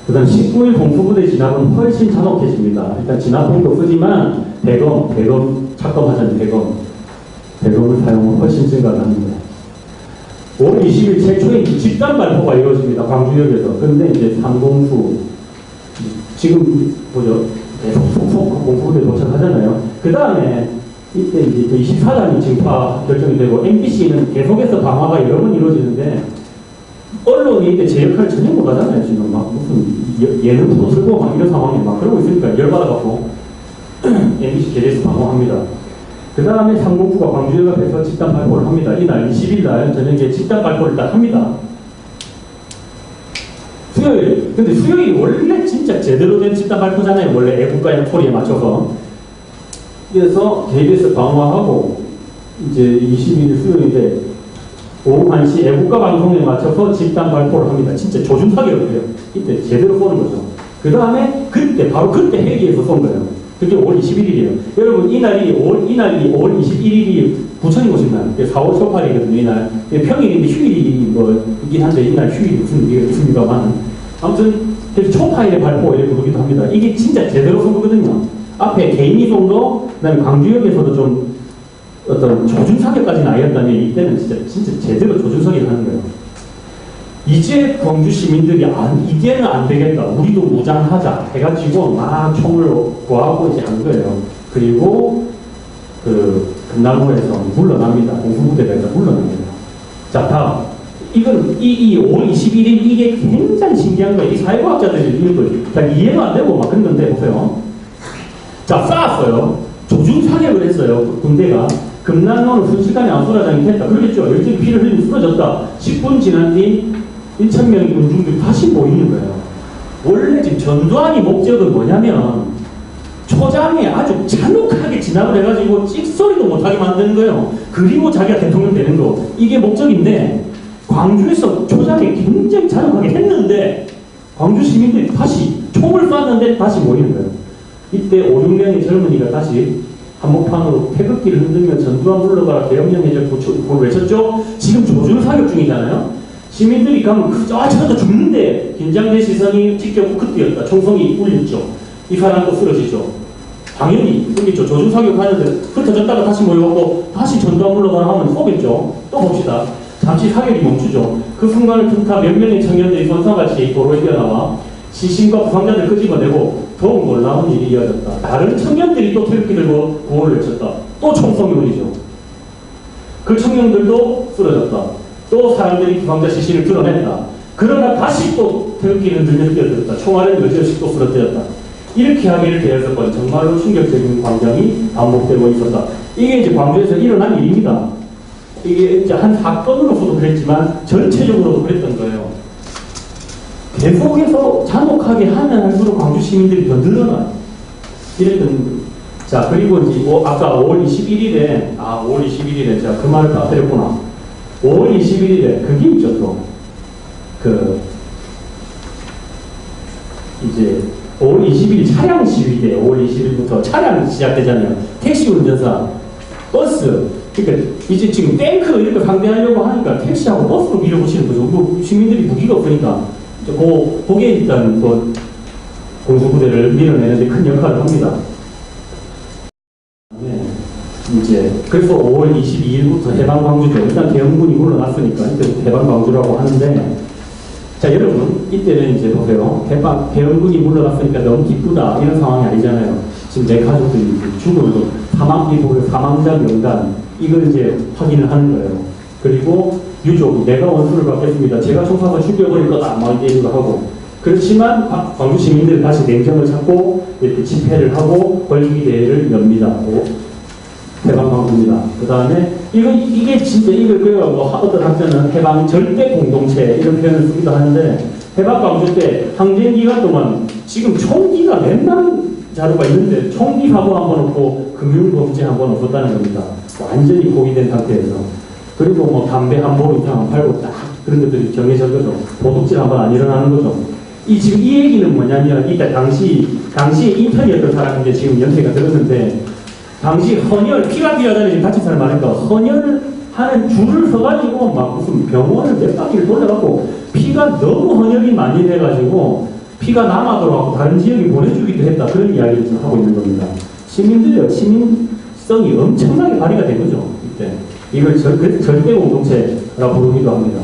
그 다음 19일 공수부대 진압은 훨씬 잔혹해집니다. 일단 진압행도 쓰지만 대검 착검하자는 대검을 사용은 훨씬 증가를 합니다. 5월 20일 최초의 집단 발포가 이루어집니다. 광주역에서. 그런데 이제 상공수 지금 보죠. 계속 속속 공수부대 도착하잖아요. 그 다음에 이때 이제 24단이 증파 결정이 되고 MBC는 계속해서 방화가 여러 번 이루어지는데 언론이 이때 제 역할을 전혀 못하잖아요. 지금 막 무슨 예능 프로 틀고 막 이런 상황에 막 그러고 있으니까 열받아갖고 MBC 계속해서 방어합니다. 그 다음에 상공수가 광주역 앞에서 집단 발포를 합니다. 이날 20일 날 저녁에 집단 발포를 딱 합니다. 수요일. 근데 수요일이 원래 진짜 제대로 된 집단 발포잖아요. 원래 애국가의 소리에 맞춰서. 그래서 KBS 방화하고 이제 22일 수요일인데 오후 1시 애국가 방송에 맞춰서 집단 발포를 합니다. 진짜 조준 사격이에요. 이때 제대로 쏘는 거죠. 그 다음에 바로 그때 헬기에서 쏜 거예요. 그게 5월 21일이에요. 여러분 이날이 5월 21일이 부처님 오신 날, 4월 초팔이거든요. 이날 평일인데 휴일이 뭐 있긴 한데 이날 휴일이 무슨 일이 있습니다만 아무튼 초파일의 발포 이렇게 부르기도 합니다. 이게 진짜 제대로 쏜 거거든요. 앞에 개인이 쏜 거, 그다음에 광주역에서도 좀 어떤 조준 사격까지는 아니었다면 이때는 진짜 제대로 조준 사격을 하는 거예요. 이제 광주 시민들이 이제는 안 되겠다. 우리도 무장하자 해가지고 막 총을 구하고 이제 한 거예요. 그리고 그 금나무에서 물러납니다. 공수부대가 이제 물러납니다. 자, 다음. 이건 이 5월 21일 이게 굉장히 신기한 거예요. 이 사회과학자들이 이해가 안 되고 막 그런 건데 보세요. 자, 쌓았어요. 조준 사격을 했어요. 군대가. 금난로는 순식간에 암수라장이 됐다. 그러겠죠. 열정이 피를 흘리며 쓰러졌다. 10분 지난 뒤 1,000명의 군중들이 다시 모이는 거예요. 원래 지금 전두환이 목적은 뭐냐면 초장에 아주 잔혹하게 진압을 해가지고 찍소리도 못하게 만드는 거예요. 그리고 자기가 대통령 되는 거. 이게 목적인데 광주에서 초장에 굉장히 잔혹하게 했는데 광주 시민들이 다시 총을 쐈는데 다시 모이는 거예요. 이때 5, 6명의 젊은이가 다시 한복판으로 태극기를 흔들며 전두환 물러가라 계엄령 해적 그걸 외쳤죠. 지금 조준 사격 중이잖아요. 시민들이 가면 저도 죽는데 긴장된 시선이 직접 그때였다. 총성이 울렸죠. 이 사람도 쓰러지죠. 당연히 울겠죠. 조준 사격하는데 흩어졌다가 다시 모여갖고 다시 전두환 물러가라 하면 쏘겠죠. 또 봅시다. 잠시 사격이 멈추죠. 그 순간을 틈타 몇 명의 청년들이 선사같이 도로에 뛰어나와 시신과 부상자들 끄집어내고 더욱 놀라운 일이 이어졌다. 다른 청년들이 또 태극기 들고 구호를 외쳤다. 또 총성이 울리죠. 그 청년들도 쓰러졌다. 또 사람들이 부상자 시신을 드러냈다. 그러나 다시 또 태극기를 들며 뛰어들었다. 총알은 몇 절씩 또 쓰러뜨렸다. 이렇게 하기를 대했었건 정말로 충격적인 광경이 반복되고 있었다. 이게 이제 광주에서 일어난 일입니다. 이게 이제 한 사건으로서도 그랬지만 전체적으로도 그랬던 거예요. 계속해서 잔혹하게 하면 할수록 광주 시민들이 더 늘어나요. 이랬던. 자, 그리고 이제 아까 5월 21일에 5월 21일에 제가 그 말을 빠뜨렸구나. 5월 21일에 그게 있죠. 또 이제 5월 20일 차량 시위대 5월 20일부터 차량 시작되잖아요. 택시 운전사, 버스. 그러니까 이제 지금 탱크 이렇게 상대하려고 하니까 택시하고 버스로 밀어붙이는 거죠. 뭐 시민들이 무기가 없으니까 거기에 일단 공수부대를 밀어내는데 큰 역할을 합니다. 네, 이제 그래서 5월 22일부터 해방광주죠. 일단 대원군이 물러났으니까 이때 해방광주라고 하는데 자, 여러분, 이때는 이제 보세요. 해방군이 물러갔으니까 너무 기쁘다. 이런 상황이 아니잖아요. 지금 내 가족들이 죽어도 사망자 명단, 이걸 이제 확인을 하는 거예요. 그리고 유족, 내가 원수를 받겠습니다. 제가 총사가 죽여버릴 거다. 막 이렇게 하고. 그렇지만 광주 시민들은 다시 냉정을 찾고 이렇게 집회를 하고 벌기대회를 엽니다. 해방광주입니다. 그 다음에 이게 진짜 이걸 그래가지고 어떤 학자는 해방 절대 공동체 이런 표현을 쓰기도 하는데 해방광주 때 항쟁 기간 동안 지금 총기가 맨날 자료가 있는데 총기 사고 한 번 없고 금융범죄 한 번 없었다는 겁니다. 완전히 포기된 상태에서. 그리고 뭐 담배 한 봉 이상 팔고 딱 그런 것들이 정해진 거죠. 도둑질 한 번 안 일어나는 거죠. 지금 이 얘기는 뭐냐면 이때 당시에 인턴이었던 사람인데 지금 연세가 들었는데 당시 헌혈, 피가 비어다니 지금 다친 사람 많으니까 헌혈하는 줄을 서가지고 막 무슨 병원을 몇 바퀴를 돌려갖고 피가 너무 헌혈이 많이 돼가지고 피가 남아도록 다른 지역에 보내주기도 했다. 그런 이야기를 지금 하고 있는 겁니다. 시민들의 시민성이 엄청나게 발휘가 된 거죠. 이때. 이걸 절대 공동체라고 부르기도 합니다.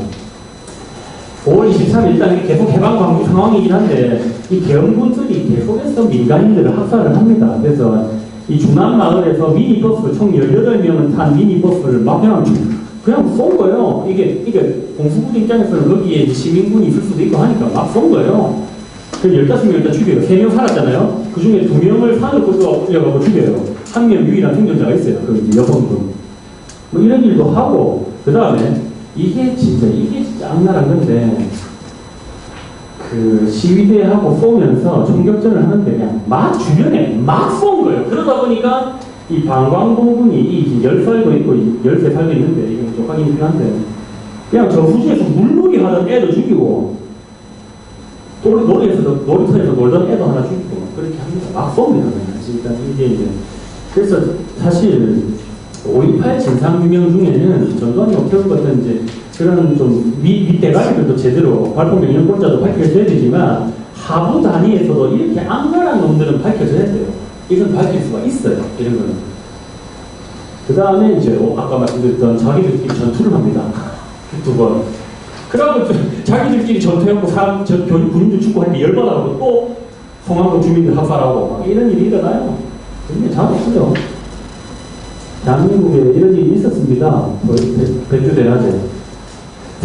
5월 23일 일단 계속 해방광주 상황이긴 한데 이 계엄군들이 계속해서 민간인들을 학살을 합니다. 그래서 이 중남마을에서 미니버스 총 18명을 탄 미니버스를 막 그냥 쏜 거예요. 이게 공수부 입장에서는 거기에 시민군이 있을 수도 있고 하니까 막 쏜 거예요. 그 15명 일단 죽여요. 3명 살았잖아요. 그 중에 2명을 산을 올려가고 죽여요. 1명 유일한 생존자가 있어요. 그 여성분. 뭐 이런 일도 하고, 그 다음에 이게 진짜 악랄한 건데, 그 시위대하고 쏘면서 총격전을 하는데 그냥 막 주변에 막 쏜 거예요. 그러다 보니까 이 방광봉군이 이 10살도 있고 13살도 있는데, 이건 족하기 필요한데, 그냥 저 후지에서 물놀이 하던 애도 죽이고, 놀이터에서 놀던 애도 하나 죽이고, 그렇게 합니다. 막 쏩니다. 진짜 이게 이제. 그래서 사실, 5.18 진상규명 중에는 전두환이 어떻게 보면 이제 그런 좀 밑대가리들도 제대로 발포 명령권자도 밝혀져야 되지만 하부 단위에서도 이렇게 악랄한 놈들은 밝혀져야 돼요. 이건 밝힐 수가 있어요. 이런 거는. 그 다음에 이제 아까 말씀드렸던 자기들끼리 전투를 합니다. 2번. 그러고 자기들끼리 전투해갖고 군인들 죽고 하니까 열받아가지고 또 송암동 주민들 학살하고 막 이런 일이 일어나요. 근데 잘 없어요. 대한민국에 이런 일이 있었습니다. 백주대낮에.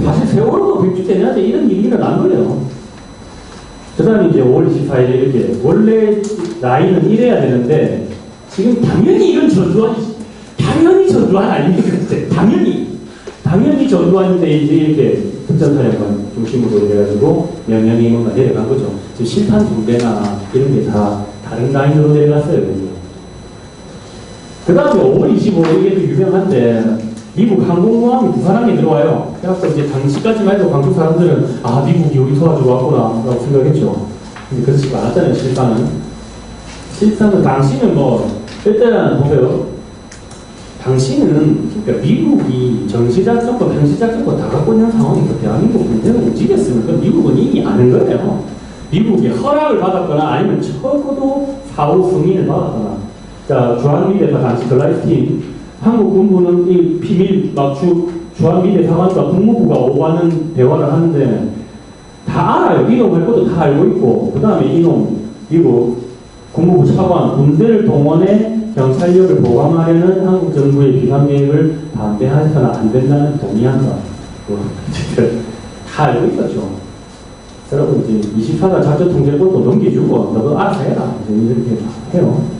사실 세월호도 백주대낮에 이런 일이 일어난 거예요. 그 다음에 이제 5월 24일에 이렇게, 원래 나이는 이래야 되는데, 지금 당연히 이건 당연히 전두환 아닙니까? 당연히 전두환인데 이제 이렇게 특전사령관 중심으로 해가지고 명령이 뭔가 내려간 거죠. 지금 실탄 중대나 이런 게 다 다른 라인으로 내려갔어요. 그 다음에 5월 25일 이게 또 유명한데 미국 항공모함이 부산항에 들어와요. 그래서 이제 당시까지만 해도 광주 사람들은 아 미국이 우리 도와주러 왔구나 라고 생각했죠. 근데 그렇지가 않았잖아요. 실상은 당시는 뭐 일단 보세요. 당시는 그러니까 미국이 정시작전과 평시작전과 다 갖고 있는 상황에서 대한민국 군대가 움직였으면 그 미국은 이미 아는 거예요. 미국이 허락을 받았거나 아니면 적어도 사후 승인을 받았거나. 자, 주한미대사 당시 글라이스틴 한국 군부는 이 비밀 주한미대 사관과 국무부가 오가는 대화를 하는데 다 알아요. 이놈 할 것도 다 알고 있고 그 다음에 이놈 미국 국무부 차관 군대를 동원해 경찰력을 보강하려는 한국 정부의 비상 계획을 반대해서는 안 된다는 동의한다. 다 알고 있었죠. 여러분 이제 24가 작전 통제권도 넘겨주고 너도 알아서 해라. 이렇게 해요.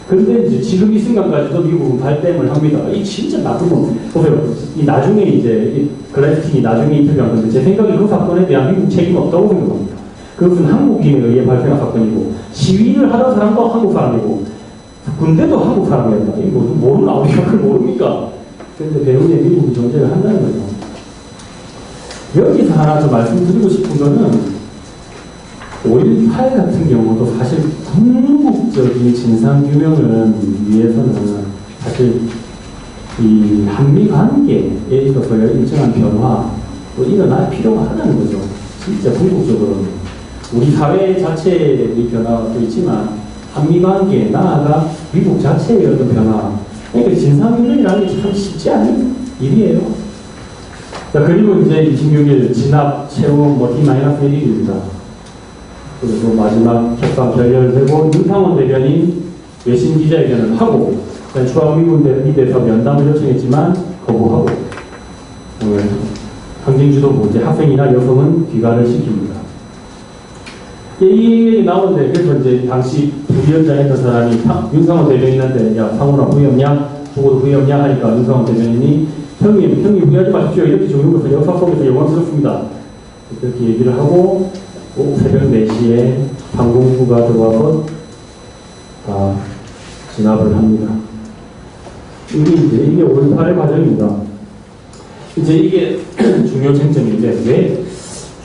근데 이제 지금 이 순간까지도 미국은 발뺌을 합니다. 이 진짜 나쁜 놈. 보세요. 이 나중에 이제 글라이스틴이 나중에 인터뷰한 건데 제 생각에 그 사건에 대한 미국 책임 없다고 생각합니다. 그것은 한국인에 의해 발생한 사건이고 시위를 하던 사람도 한국 사람이고 군대도 한국 사람이었다. 이거 모르나? 우리가 그걸 모릅니까? 그런데 배후에 미국이 존재를 한다는 거죠. 여기서 하나 좀 말씀드리고 싶은 거는 5.18 같은 경우도 사실 궁극적인 진상규명을 위해서는 사실 이 한미 관계에 있어서 일정한 변화도 일어날 필요가 하다는 거죠. 진짜 궁극적으로는. 우리 사회 자체의 변화도 있지만 한미 관계, 나아가 미국 자체의 어떤 변화. 그러니까 진상규명이라는 게 참 쉽지 않은 일이에요. 자, 그리고 이제 26일 진압, 채용, T-1입니다. 그리고 마지막 협상 결렬되고 윤상원 대변인 외신 기자회견을 하고 추가 위군대에서 면담을 요청했지만 거부하고 오늘 항쟁주도부 이제 학생이나 여성은 귀가를 시킵니다. 이 얘기 나오는데 그래서 이제 당시 부위원장했던 사람이 윤상원 대변인한테 야 상훈아 후회 없냐? 죽어도 후회 없냐? 하니까 윤상원 대변인이 형님 후회하지 마십시오. 이렇게 좋은 것은 역사 속에서 영광스럽습니다. 그렇게 얘기를 하고 새벽 4시에 방공부가 들어와서 다 진압을 합니다. 이게 5.18의 과정입니다. 이제 이게 중요 쟁점인데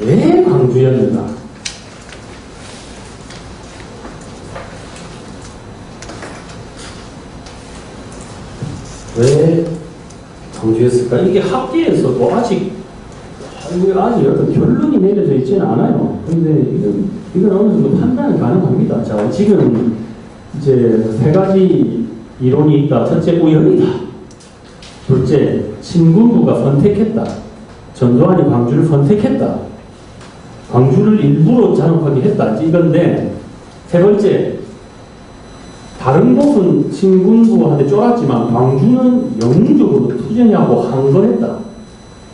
왜 광주였는가? 왜 광주였을까? 이게 학계에서도 아직 어떤 결론이 내려져 있지는 않아요. 근데 이건 어느 정도 판단은 가능합니다. 자, 지금 이제 3가지 이론이 있다. 첫째, 우연이다. 둘째, 신군부가 선택했다. 전두환이 광주를 선택했다. 광주를 일부러 잔혹하게 했다. 이건데, 세 번째, 다른 곳은 신군부한테 쫄았지만 광주는 영웅적으로 투쟁하고 항거했다.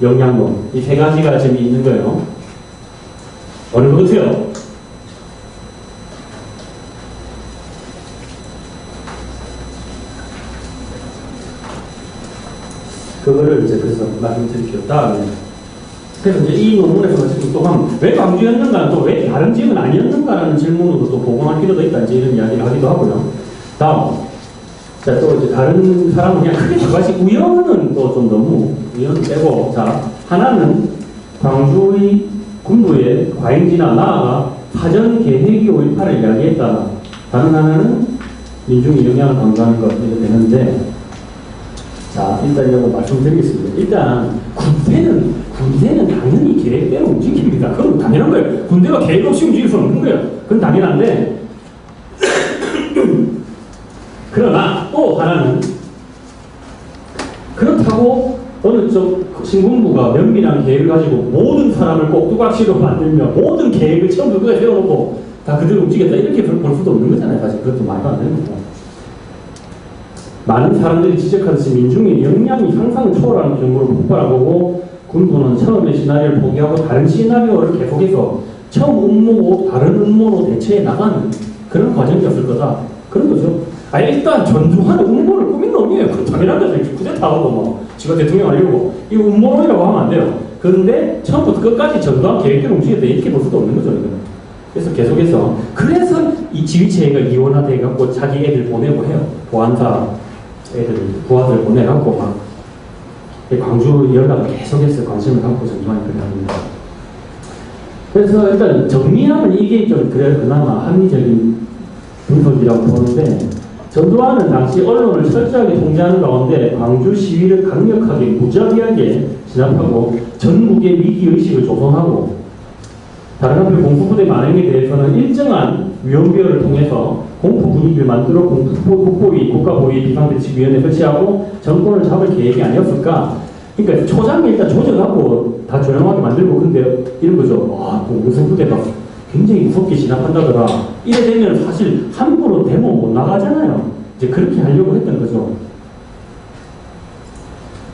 영향론. 이 3가지가 지금 있는 거예요. 어느 것 같아요? 그거를 이제 그래서 말씀드릴게요. 다음에. 그래서 이제 이 논문에서 지금 또한 왜 광주였는가, 또 왜 다른 지역은 아니었는가라는 질문으로 또 보강할 필요도 있다. 이제 이런 이야기를 하기도 하고요. 다음. 자, 또 이제 다른 사람은 그냥 크게 두 가지 우연은 또 좀 너무 우연 빼고. 자, 하나는 광주의 군부의 과잉지나 나아가 사전 계획이 5.18을 이야기했다. 다른 하나는 민중의 영향을 강조하는 것. 이렇게 되는데, 자, 일단 이거 말씀드리겠습니다. 일단, 군대는 당연히 계획대로 움직입니다. 그건 당연한 거예요. 군대가 계획 없이 움직일 수 없는 거예요. 그건 당연한데, 그러나 또 하나는, 그렇다고 어느 쪽 신군부가 면밀한 계획을 가지고 모든 사람을 꼭두각시로 만들며 모든 계획을 처음부터 끝까지 세워놓고 다 그대로 움직였다. 이렇게 볼 수도 없는 거잖아요. 사실 그것도 말도 안 되는 거고. 많은 사람들이 지적하듯이 민중의 역량이 상상을 초월하는 경우로 폭발하고 군부는 처음에 시나리오를 포기하고 다른 시나리오를 계속해서 처음 음모고 다른 음모로 대처해 나가는 그런 과정이었을 거다. 그런 거죠. 일단 전두환은 음모를 꾸민 놈이에요. 그 당연한 거죠. 쿠데타하고 뭐 지가 대통령 하려고 이 음모론이라고 하면 안 돼요. 그런데 처음부터 끝까지 전두환 계획대로 움직였다 이렇게 볼 수도 없는 거죠. 이거는. 그래서 계속해서 그래서 이 지휘체계가 이원화돼 갖고 자기 애들 보내고 해요. 보안사 부하들 보내갖고 막 광주 연락을 계속해서 관심을 갖고 전두환이 그래 합니다. 그래서 일단 정리하면 이게 좀 그나마 합리적인 분석이라고 보는데, 전두환은 당시 언론을 철저하게 통제하는 가운데 광주 시위를 강력하게 무자비하게 진압하고 전국의 위기의식을 조성하고, 다른 한편 공수부대 만행에 대해서는 일정한 위원회를 통해서 공포 분위기를 만들어 국보위, 국가보위 비상대책위원회 설치하고 정권을 잡을 계획이 아니었을까? 그러니까 초장에 일단 조져갖고 다 조용하게 만들고, 근데 이런 거죠. 와, 공수부대가 굉장히 무섭게 진압한다더라. 이래 되면 사실 함부로 데모 못 나가잖아요. 이제 그렇게 하려고 했던 거죠.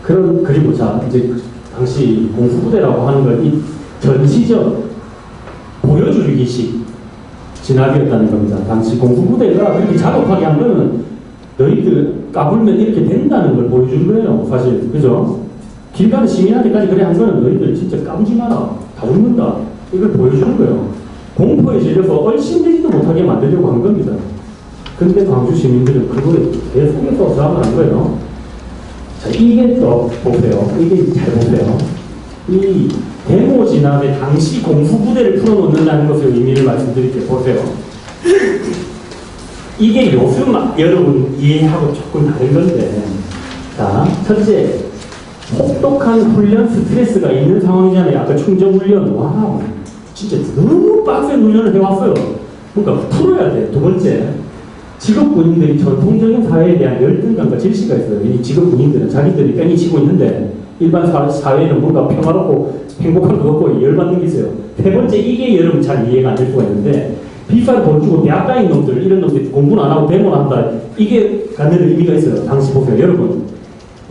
그리고 자, 이제 당시 공수부대라고 하는 건 이 전시적 보여주기식 진압이었다는 겁니다. 당시 공수부대가 그렇게 자독하게 한 거는 너희들 까불면 이렇게 된다는 걸 보여준 거예요. 사실. 그죠? 길 가는 시민한테까지 그래 한 거는 너희들 진짜 까부지 마라. 다 죽는다. 이걸 보여주는 거예요. 공포에 질려서 얼씬되지도 못하게 만들려고 한 겁니다. 근데 광주 시민들은 그거에 계속해서 저항을 한 거예요. 자, 이게 또 보세요. 이게 잘 보세요. 이 데모 진압에 당시 공수부대를 풀어놓는다는 것의 의미를 말씀드릴게요. 보세요. 이게 요즘 여러분 이해하고 조금 다른 건데, 자, 첫째, 혹독한 훈련 스트레스가 있는 상황이잖아요. 아까 충정훈련. 와, 진짜 너무 빡센 훈련을 해왔어요. 그러니까 풀어야 돼. 두 번째, 직업 군인들이 전통적인 사회에 대한 열등감과 질시가 있어요. 이 직업 군인들은 자기들이 뺑이 치고 있는데 일반 사회는 뭔가 평화롭고 행복한 것 같고 열받는 게 있어요. 세 번째, 이게 여러분 잘 이해가 안 될 수가 있는데, 비싼 돈 주고 대학 다닌 놈들, 이런 놈들 공부는 안 하고 데모를 한다. 이게 갖는 의미가 있어요. 당시 보세요.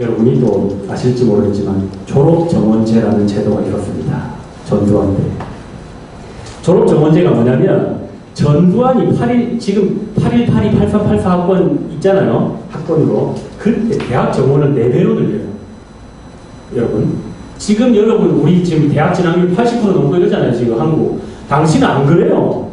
여러분이 또 아실지 모르겠지만, 졸업정원제라는 제도가 있었습니다. 전두환 때. 졸업정원제가 뭐냐면, 전두환이 지금 8182, 8384 학번 있잖아요. 학번으로. 그때 대학 정원은 4배로 들려요. 여러분. 지금 여러분, 우리 지금 대학 진학률 80% 넘고 이러잖아요. 지금 한국. 당시는 안 그래요.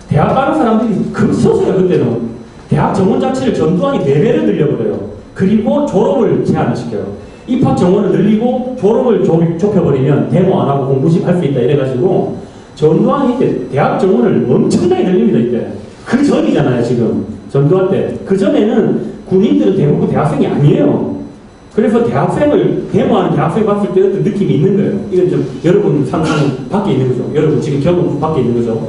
대학 가는 사람들이 급소수예요. 그때는. 대학 정원 자체를 전두환이 4배를 늘려버려요. 그리고 졸업을 제한을 시켜요. 입학 정원을 늘리고 졸업을 좁혀버리면 데모 안 하고 공부식 할 수 있다 이래가지고 전두환이 이때 대학 정원을 엄청나게 늘립니다. 이때. 그 전이잖아요. 지금. 전두환 때. 그 전에는 군인들은 대부분 대학생이 아니에요. 그래서 대학생을 데모하는 대학생 봤을 때 어떤 느낌이 있는 거예요. 이건 좀 여러분 상상 밖에 있는 거죠. 여러분 지금 경험 밖에 있는 거죠.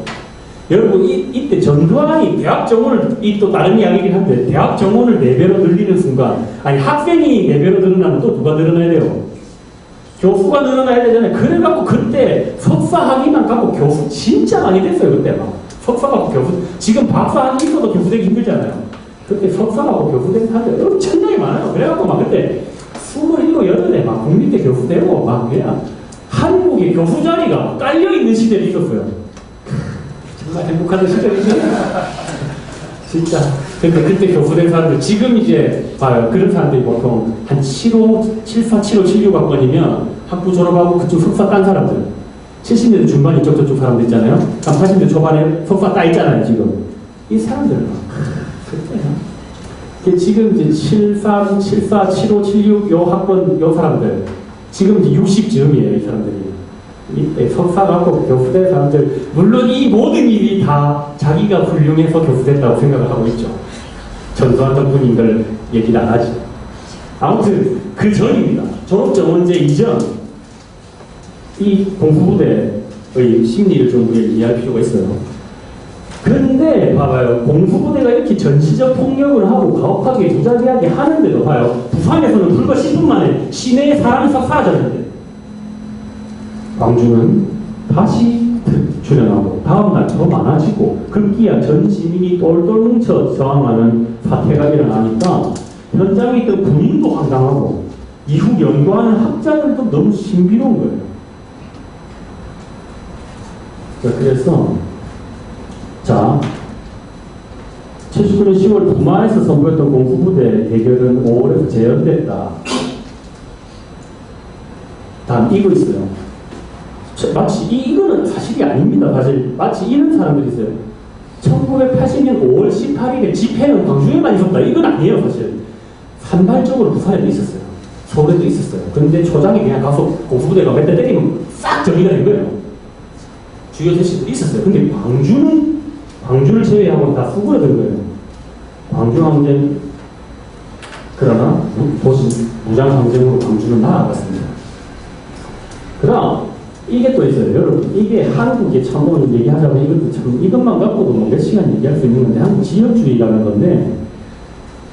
여러분 이때 전두환이 대학 정원을 또 다른 이야기긴 한데 대학 정원을 4배로 늘리는 순간 아니 학생이 4배로 늘어나면 또 누가 늘어나야 돼요? 교수가 늘어나야 되잖아요. 그래갖고 그때 석사 학위만 갖고 교수 진짜 많이 됐어요. 그때 막 석사 갖고 교수 지금 박사 학위 있어도 교수 되기 힘들잖아요. 그때 석사 갖고 교수 된 사람들 엄청나게 많아요. 그래갖고 막 그때 27, 8에 막 국립대 교수 되고 막 그냥 한국의 교수 자리가 깔려있는 시절이 있었어요. 정말 행복한 시절이죠. 진짜. 근데 그때 교수된 사람들, 지금 이제 봐요. 그런 사람들이 보통 한 74, 75, 76학번이면 학부 졸업하고 그쪽 석사 딴 사람들. 70년대 중반 이쪽 저쪽 사람들 있잖아요. 80년대 초반에 석사 따 있잖아요, 지금. 이 사람들은 그때요. 지금 이제 73, 74, 75, 76 요 학번 요 사람들. 지금 이제 60쯤이에요, 이 사람들이. 이때 석사 갖고 교수된 사람들, 물론 이 모든 일이 다 자기가 훌륭해서 교수됐다고 생각을 하고 있죠. 전두환 덕분인 걸 얘기를 안 하죠. 아무튼 그 전입니다. 졸업정원제 이전 이 공수부대의 심리를 좀 우리가 이해할 필요가 있어요. 근데 봐봐요. 공수부대가 이렇게 전시적 폭력을 하고 가혹하게 무자비하게 하는데도 봐요. 부산에서는 불과 10분 만에 시내에 사람이 싹 사라졌는데 광주는 다시 출현하고 다음날 더 많아지고 급기야 전 시민이 똘똘 뭉쳐 저항하는 사태가 일어나니까 현장에 있던 군인도 황당하고 이후 연구하는 학자들도 너무 신비로운 거예요. 그래서 자 79년 10월 부마에서 선보였던 공수부대 대결은 5월에서 재연됐다. 다음 이거 있어요. 마치 이거는 사실이 아닙니다. 사실 마치 이런 사람들이 있어요. 1980년 5월 18일에 집회는 광주에만 있었다. 이건 아니에요. 사실 산발적으로 부산에도 있었어요. 서울에도 있었어요. 근데 초장에 그냥 가서 공수부대가 몇 대 때리면 싹 정리가 된 거예요. 주요 대시들이 있었어요. 근데 광주를 제외하고 다 수그러든 거예요. 광주 항쟁 그러나 도시 무장 항쟁으로 광주는 나아갔습니다. 그다음 이게 또 있어요. 여러분, 이게 한국의 참모를 얘기하자면 이것도 참, 이것만 갖고도 뭐 몇 시간 얘기할 수 있는 건데, 한국 지역주의라는 건데,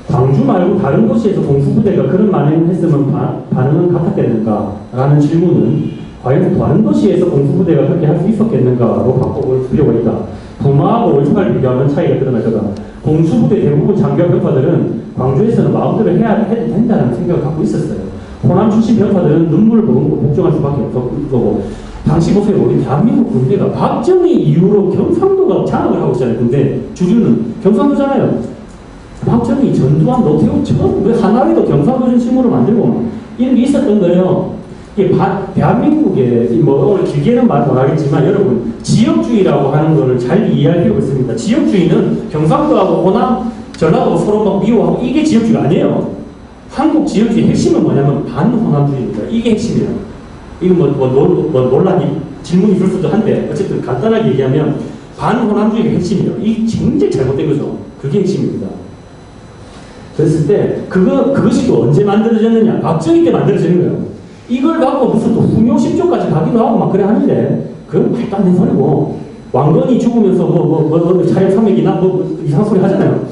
광주 말고 다른 곳에서 공수부대가 그런 말을 했으면 반응은 같았겠는가? 라는 질문은, 과연 다른 도시에서 공수부대가 그렇게 할 수 있었겠는가로 바꿔볼 필요가 있다. 부마하고 월초를 비교하면 차이가 드러날 거다. 공수부대 대부분 장교 병사들은 광주에서는 마음대로 해도 된다는 생각을 갖고 있었어요. 호남 출신 병사들은 눈물을 머금고 복종할 수밖에 없었고, 당시 보세요. 우리 대한민국 군대가 박정희 이후로 경상도가 장악을 하고 있잖아요. 근데 주류는 경상도잖아요. 박정희, 전두환, 노태우 처음 왜 하나라도 경상도 중심으로 만들고 이런 게 있었던 거예요. 이게 대한민국의 뭐 오늘 길게는 말 못 하겠지만 여러분 지역주의라고 하는 거를 잘 이해할 필요가 있습니다. 지역주의는 경상도하고 호남, 전라도 서로 막 미워하고 이게 지역주의가 아니에요. 한국 지역주의 핵심은 뭐냐면 반호남주의입니다. 이게 핵심이에요. 이거 논란이, 질문이 있을 수도 한데, 어쨌든 간단하게 얘기하면, 반호남주의가 핵심이에요. 이게 굉장히 잘못된 거죠. 그게 핵심입니다. 그랬을 때, 그것이 또 언제 만들어졌느냐? 박정희 때 만들어지는 거예요. 이걸 갖고 무슨 또 후묘 10조까지 가기도 하고 막 그래 하는데, 그건 말도 안 되는 소리고, 왕건이 죽으면서 차례 참맥이나 이상한 소리 하잖아요.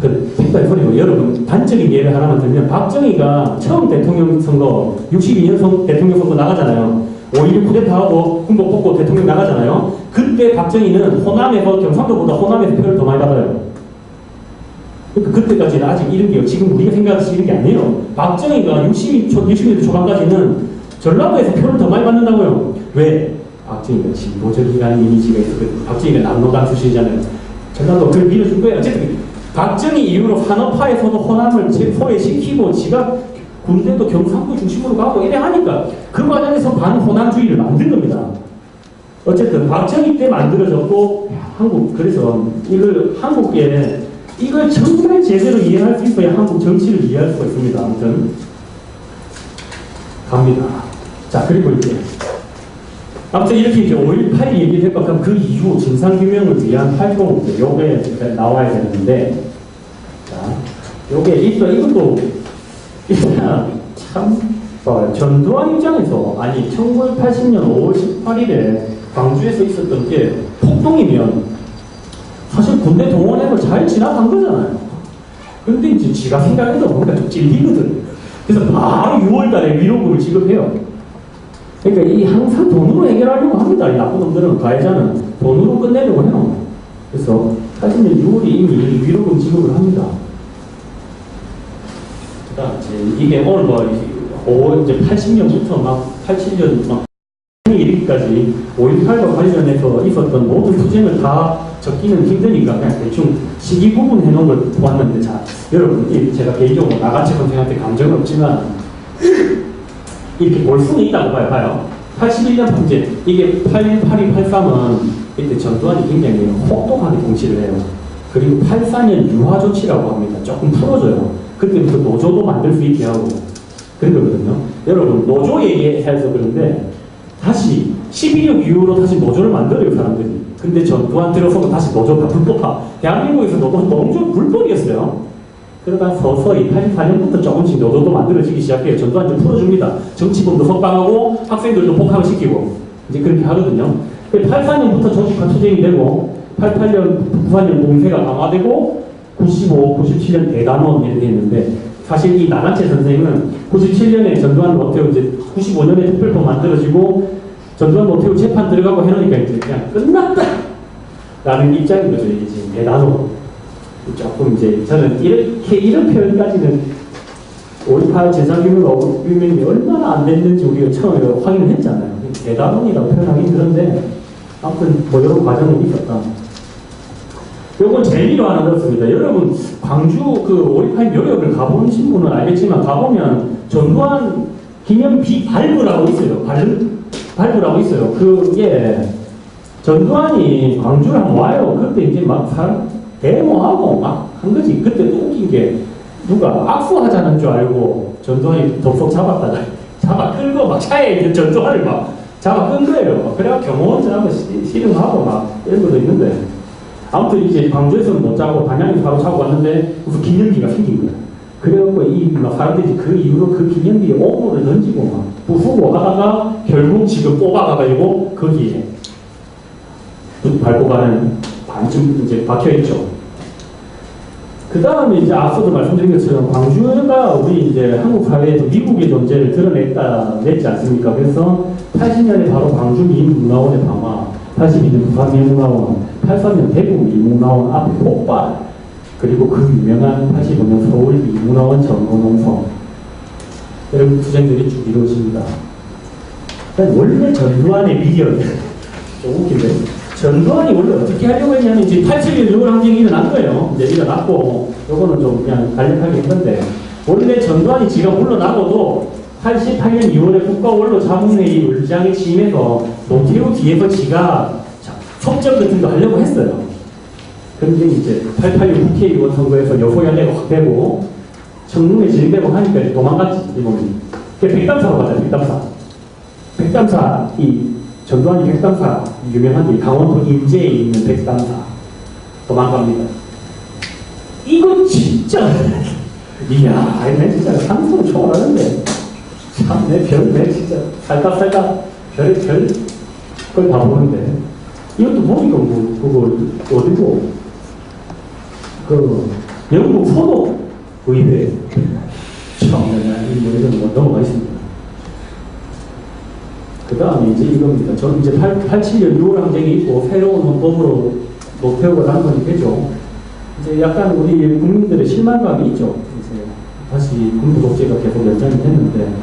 그 픽바이 소리고 여러분 단적인 예를 하나만 들면 박정희가 처음 대통령 선거 62년 대통령 선거 나가잖아요. 5.16 쿠데타하고 군복 뽑고 대통령 나가잖아요. 그때 박정희는 호남에서 경상도보다 호남에서 표를 더 많이 받아요. 그러니까 그때까지는 아직 이런 게 지금 우리가 생각하는 이런 게 아니에요. 박정희가 60년대 초반까지는 전라도에서 표를 더 많이 받는다고요. 왜? 박정희가 진보적이라는 이미지가 있었거든요. 박정희가 남로당 출신이잖아요. 전라도 그걸 밀어준 거예요. 어쨌든 박정희 이후로 산업화에서도 호남을 소외시키고 지가 군대도 경상도 중심으로 가고 이래 하니까 그 과정에서 반호남주의를 만든 겁니다. 어쨌든 박정희 때 만들어졌고 그래서 이걸 정말 제대로 이해할 수 있어야 한국 정치를 이해할 수가 있습니다. 아무튼 갑니다. 자, 그리고 아무튼 이렇게 이제 5.18 얘기를 했고 그 이후 진상규명을 위한 활동 요게 나와야 되는데, 자, 요게 이것도 일단 참 전두환 입장에서 아니 1980년 5월 18일에 광주에서 있었던 게 폭동이면 사실 군대 동원해서 잘 지나간 거잖아요. 근데 이제 지가 생각해도 뭔가 좀 찔리거든. 그래서 바로 6월달에 위로금을 지급해요. 그러니까 이 항상 돈으로 해결하려고 합니다. 이 나쁜 놈들은, 가해자는 돈으로 끝내려고 해요. 그래서 80년 6월에 이미 위로금 지급을 합니다. 그러니까 이게 오늘 이제 80년부터 막 87년 막 이르기까지 5.18과 관련해서 있었던 모든 투쟁을 다 적기는 힘드니까 그냥 대충 시기 부분 해놓은 걸 보았는데, 자, 여러분, 제가 개인적으로 나같이 선생한테 감정은 없지만 이렇게 볼 수는 있다고 봐요. 81년 문제, 이게 81, 83은 이때 전두환이 굉장히 혹독하게 통치를 해요. 그리고 84년 유화 조치라고 합니다. 조금 풀어줘요. 그때부터 노조도 만들 수 있게 하고 그런 거거든요. 여러분, 노조 얘기해서 그런데 다시 12.6 이후로 다시 노조를 만들어요, 사람들이. 근데 전두환 들어서도 다시 노조 다 불법화. 대한민국에서 노조 불법이었어요. 그러다 서서히 84년부터 조금씩 노조도 만들어지기 시작해요. 전두환 좀 풀어줍니다. 정치범도 석방하고 학생들도 복학을 시키고 이제 그렇게 하거든요. 84년부터 조직화 투쟁이 되고 88년 북한령 공세가 강화되고 95, 97년 대단원 이렇게 했는데, 사실 이 나간채 선생은 97년에 전두환 노태우 이제 95년에 특별법 만들어지고 전두환 노태우 재판 들어가고 해놓으니까 이제 그냥 끝났다 라는 입장인 거죠. 이게 지금 대단원. 조금 이제 저는 이런 표현까지는 5.18 진상규명이 얼마나 안 됐는지 우리가 처음에 확인을 했잖아요. 대단원이라고 표현하긴 그런데 아무튼 뭐 이런 과정이 있었다. 요건 재미로 하나 넣었습니다. 여러분, 광주 그 5.18 묘역을 가보신 분은 알겠지만 가보면 전두환 기념 발부라고 있어요. 발부라고 있어요. 그게 전두환이 광주를 한번 와요. 그때 이제 막 데모하고 막 한 거지. 그때 또 웃긴 게 누가 악수하자는 줄 알고 전두환이 덥석 잡았다가 잡아 끌고 막 차에 있는 전두환을 막 잡아 끈 거예요. 그래가 경호원들하고 씨름하고 막 이런 것도 있는데, 아무튼 이제 광주에서는 못 자고 단양에서 바로 자고 왔는데 무슨 기념비가 생긴 거야. 그래갖고 막 사람들이 그 이후로 그 기념비에 오물을 던지고 막 부수고 하다가 결국 지금 뽑아가가지고 거기에 발포가는 반쯤 이제 박혀있죠. 그 다음에 이제 앞서도 말씀드린 것처럼 광주가 우리 이제 한국 사회에서 미국의 존재를 냈지 않습니까? 그래서 80년에 바로 광주 미문화원의 방화, 82년 부산 미문화원, 83년 대구 미문화원 앞에 폭발, 그리고 그 유명한 85년 서울 미문화원 점거농성, 이런 투쟁들이 쭉 이루어집니다. 원래 전두환의 미디어는 좀 웃긴데, 전두환이 원래 어떻게 하려고 했냐면 이제 87년 6월 항쟁이 일어난 거예요. 이제 일어났고 요거는 좀 그냥 간략하게 했는데, 원래 전두환이 지가 물러나고도 88년 2월에 국가원로자문회의 의장에 취임해서 노태우 뒤에서 지가 섭정 같은 거 하려고 했어요. 그런데 이제 88년 국회의원 선거에서 여소야대가 확 되고 청문회 진행되고 하니까 도망갔지, 이번에. 백담사로 가자, 백담사. 백담사, 전두환이 백담사 유명한데 강원도 인제에 있는 백담사 도망갑니다. 이거 진짜 이야, 내 진짜 상승 초월하는데 참 내 진짜 살갑살갑 별 그걸 다 보는데, 이것도 보니까 그거 어디고 영국 소독 의회. 참나, 이거는 뭐 넘어가겠습니다. 그 다음에 이제 이겁니다. 저는 이제 87년 6월 항쟁이 있고 새로운 헌법으로 노태우가 당선이 되죠. 이제 약간 우리 국민들의 실망감이 있죠. 이제 다시 군부 독재가 계속 연장이 됐는데,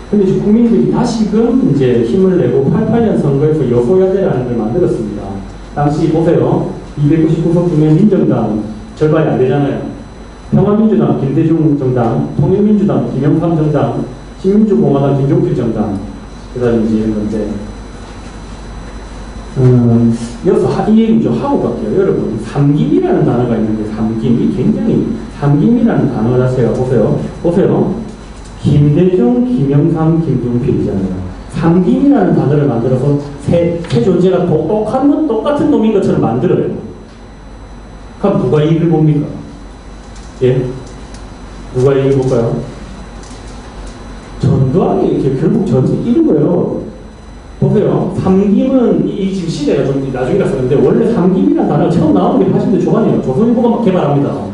근데 이제 국민들이 다시금 이제 힘을 내고 88년 선거에서 여소야대라는 걸 만들었습니다. 당시 보세요. 299석 중에 민정당 절반이 안 되잖아요. 평화민주당 김대중 정당, 통일민주당 김영삼 정당, 신민주공화당 김종필 정당, 그 다음에 이제 이런 건데, 여기서 이 얘기 좀 하고 갈게요. 여러분, 삼김이라는 단어가 있는데, 삼김이 굉장히, 삼김이라는 단어 자체가 보세요. 김대중, 김영삼, 김종필이잖아요. 삼김이라는 단어를 만들어서 세 존재가 똑같은 놈인 것처럼 만들어요. 그럼 누가 이익을 봅니까? 예? 누가 이익을 볼까요? 전두환이 결국 전체 이런 거예요. 보세요. 삼김은 이 지금 시대가 좀 나중이라서 그런데 원래 삼김이라는 단어가 처음 나오는 게 80대 초반이에요. 조선일보가 개발합니다.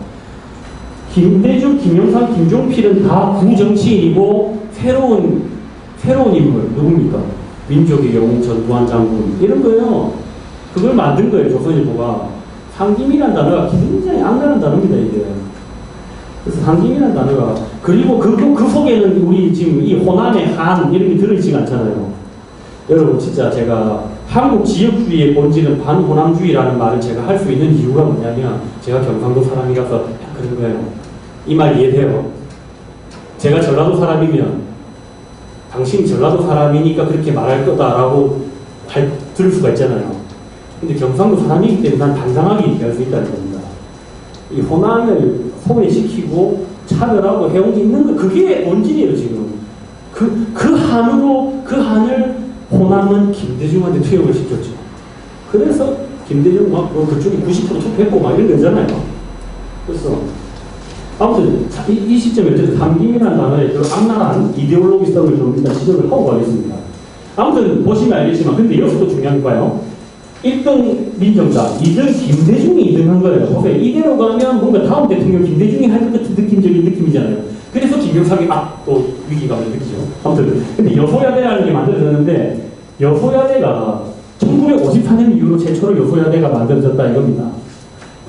김대중, 김영삼, 김종필은 다 구정치인이고 새로운 인물 누굽니까? 민족의 영웅 전두환 장군 이런 거예요. 그걸 만든 거예요. 조선일보가. 삼김이라는 단어가 굉장히 악랄한 단어입니다. 이게. 그래서 삼김이라는 단어가 그리고 그 속에는 우리 지금 이 호남의 한 이런 게 들어있지가 않잖아요. 여러분 진짜 제가 한국 지역주의의 본질은 반호남주의라는 말을 제가 할 수 있는 이유가 뭐냐면 제가 경상도 사람이라서 그런 거예요. 이 말 이해돼요? 제가 전라도 사람이면 당신이 전라도 사람이니까 그렇게 말할 거다라고 들을 수가 있잖아요. 근데 경상도 사람이기 때문에 난 당당하게 얘기할 수 있다는 겁니다. 이 호남을 소외시키고 차별하고 해온 게 있는 거 그게 본질이에요 지금. 그 한을 호남은 김대중한테 투영을 시켰죠. 그래서 김대중 막 그쪽이 90% 투표했고 막 이런 거잖아요. 그래서 아무튼 이 시점에 어쨌든 삼김이라는 단어의 그 악랄한 이데올로기성을 좀 일단 지적을 하고 가겠습니다. 아무튼 보시면 알겠지만 근데 여기서도 중요한 거예요. 1등 민정당, 2등 김대중이 2등 한 거예요. 보세요. 이대로 가면 뭔가 다음 대통령 김대중이 할 것 같은 느낌적인 느낌이잖아요. 그래서 김영삼이 또 위기감을 느끼죠. 아무튼 근데 여소야대라는 게 만들어졌는데 여소야대가 1954년 이후로 최초로 여소야대가 만들어졌다 이겁니다.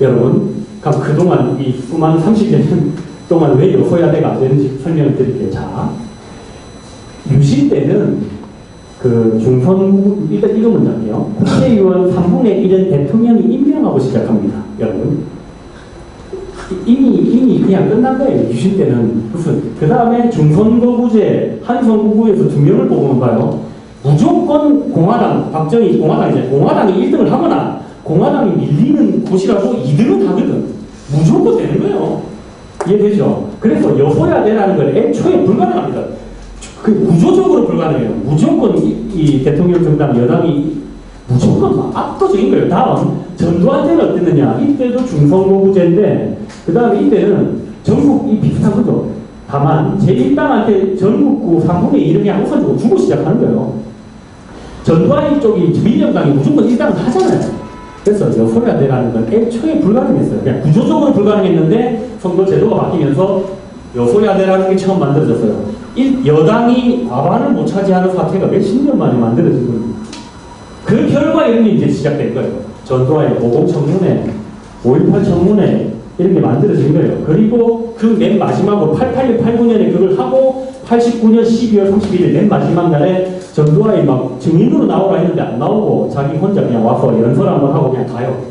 여러분 그럼 그동안 이 수많은 30여 년 동안 왜 여소야대가 안 되는지 설명을 드릴게요. 자, 유신 때는 그 중선 일단 이거 먼저 할게요. 국회의원 3분의 1은 대통령이 임명하고 시작합니다. 여러분 이미 그냥 끝난 거예요. 유신 때는 무슨 그 다음에 중선거구제 한 선거구에서 2명을 뽑으면 봐요. 무조건 공화당 박정희 공화당이 1등을 하거나 공화당이 밀리는 곳이라고 2등은 하거든. 무조건 되는 거예요. 이해되죠? 그래서 여소야대라는 건 애초에 불가능합니다. 그 구조적으로 불가능해요. 무조건 이 대통령 정당 여당이 무조건 압도적인 거예요. 다음 전두환 때는 어땠느냐? 이때도 중선거구제인데 그 다음에 이때는 전국이 비슷한 거죠. 다만 제1당한테 전국구 3분의 1을 그냥 우선적으로 주고 시작하는 거예요. 전두환 쪽이 민정당이 무조건 1당을 하잖아요. 그래서 여소야대라는 건 애초에 불가능했어요. 그냥 구조적으로 불가능했는데 선거제도가 바뀌면서 여소야대라는 게 처음 만들어졌어요. 여당이 과반을 못 차지하는 사태가 몇십 년 만에 만들어진 겁니다. 그 결과 이런 게 이제 시작된 거예요. 전두환의 50 청문회, 5.18 청문회 이런 게 만들어진 거예요. 그리고 그 맨 마지막으로 88년, 89년에 그걸 하고 89년 12월 31일 맨 마지막 날에 전두환이 막 증인으로 나오라 했는데 안 나오고 자기 혼자 그냥 와서 연설 한번 하고 그냥 가요.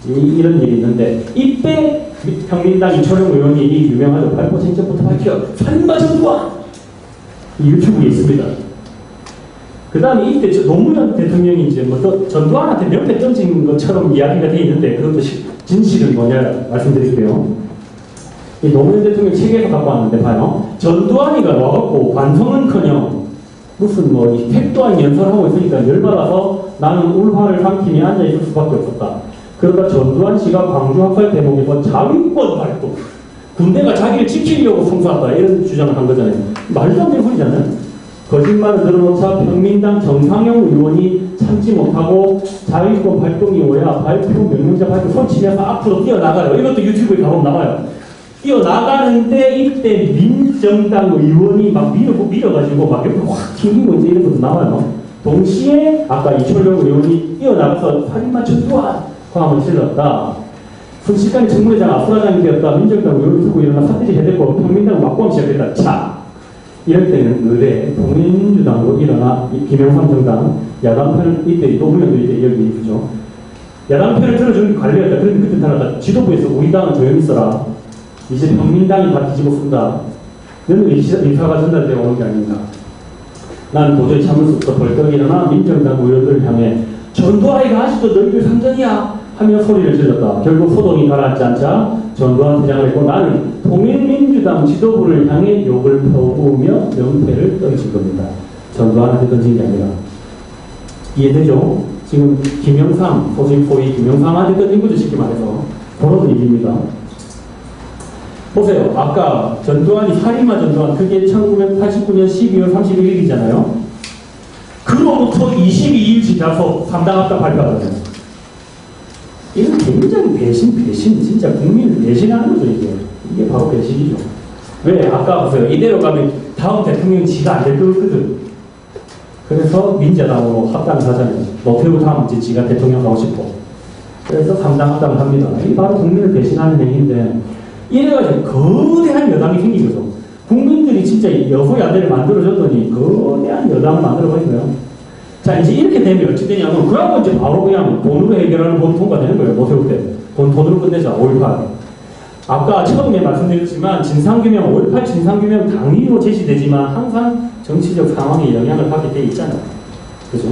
이런 일이 있는데 이때 평민당 이철용 의원이 이 유명한 발포 쟁점부터 밝혀 살인마 전두환 이 유튜브에 있습니다. 그 다음에 이때 노무현 대통령이 이제 뭐 전두환한테 명패 던진 것처럼 이야기가 돼 있는데 그것도 진실은 뭐냐 말씀드릴게요. 이 노무현 대통령 책에서 갖고 왔는데 봐요. 전두환이가 와갖고 반성은커녕 무슨 뭐 이 택도 아닌 연설하고 있으니까 열받아서 나는 울화를 삼키며 앉아있을 수밖에 없었다. 그러다 전두환 씨가 광주 학살 대목에서 자위권 발동 군대가 자기를 지키려고 성수한다 이런 주장을 한 거잖아요. 말도 안 되는 소리잖아요. 거짓말을 늘어놓자 평민당 정상영 의원이 참지 못하고 자위권 발동이 오야 발표 명령자 발표 소리치면서 앞으로 뛰어나가요. 이것도 유튜브에 가보면 나와요. 뛰어나가는데 이때 민정당 의원이 막 밀어가지고 막 옆에 확 튕기고 이제 이런 것도 나와요. 동시에 아까 이철용 의원이 뛰어나가서 살인마 전두환 화음을 질렀다. 순식간에 정부회장 앞서가장이 되었다. 민정당 의원을 들고 일어나 사태지 해대고 평민당을 막고하기 시작했다. 자, 이럴 때는 의뢰 통일민주당으로 일어나 김영삼 정당 야당편을 이때 노무현도 이때 여기 그죠? 야당편을 들어주는 게 관리였다. 그런데 그때 달라다. 지도부에서 우리 당은 조용히 있어라. 이제 평민당이 다 뒤집어 쓴다. 너는 의사가 전달되어 오는 게 아닙니다. 난 도저히 참을 수 없어 벌떡 일어나 민정당 의원들을 향해 전두환이가 아직도 너희들 상전이야 하며 소리를 질렀다. 결국 소동이 가라앉지 않자 전두환 퇴장을 했고 나는 통일민주당 지도부를 향해 욕을 퍼부으며 명패를 떨친 겁니다. 전두환한테 던진 게 아니라. 이해되죠? 지금 김영삼, 소위 김영삼한테 던진 거죠. 쉽게 말해서. 그런 얘기입니다. 보세요. 아까 전두환이 살인마 전두환 그게 1989년 12월 31일이잖아요. 그로부터 22일 지나서 3당 합당 발표하잖아요. 이건 굉장히 배신 진짜 국민을 배신하는 거죠. 이게 바로 배신이죠. 왜? 아까 보세요. 이대로 가면 다음 대통령이 지가 안 될 거거든. 그래서 민자당으로 합당을 하잖아요. 노태우 다음 이제 지가 대통령 하고 싶고. 그래서 3당 합당을 합니다. 이게 바로 국민을 배신하는 행위인데 이래가지고 거대한 여당이 생긴 거죠. 국민들이 진짜 여소야대를 만들어줬더니 거대한 여당을 만들어버린 거예요. 자, 이제 이렇게 되면 어찌 되냐면, 그러고 이제 바로 그냥 돈으로 해결하는 법이 통과되는 거예요. 노태우 때. 돈으로 끝내자, 5.18. 아까 처음에 말씀드렸지만, 진상규명, 5.18 진상규명 당위로 제시되지만, 항상 정치적 상황에 영향을 받게 돼 있잖아요. 그죠?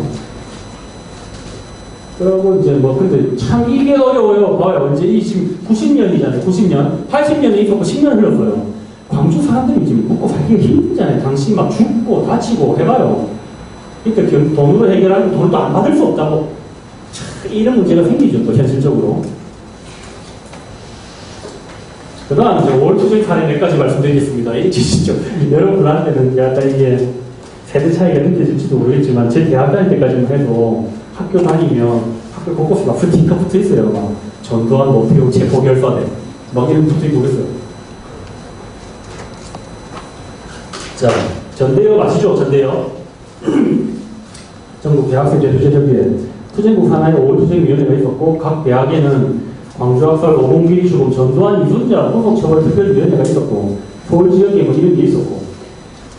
그러고 이제 근데 참 이게 어려워요. 봐요. 이제 이 지금 90년이잖아요. 90년. 80년에 있었고 10년 흘렀어요. 광주 사람들이 지금 먹고 살기가 힘들잖아요. 당시 막 죽고 다치고 해봐요. 그러니까 돈으로 해결하면 돈도 안 받을 수 없다고. 참 이런 문제가 생기죠. 또 현실적으로. 그 다음 이제 월투쟁 사례 몇 가지 말씀드리겠습니다. 이게 진짜 여러분한테는 약간 이게 세대 차이가 느껴질지도 모르겠지만 제 대학 다닐 때까지만 해도 학교 다니면 학교 곳곳에 막 스티커 붙어 있어요. 막 전두환 노태우 체포결사대 막 이런 붙어 있고 그랬어요. 자, 전대협 아시죠? 전대협. 전국 대학생제 투쟁협의회 투쟁국 산하에 5월 투쟁위원회가 있었고 각 대학에는 광주학살, 오봉길이 죽음, 전두환, 이순자, 후속처벌특별위원회가 있었고 서울 지역에 뭐 이런 게 있었고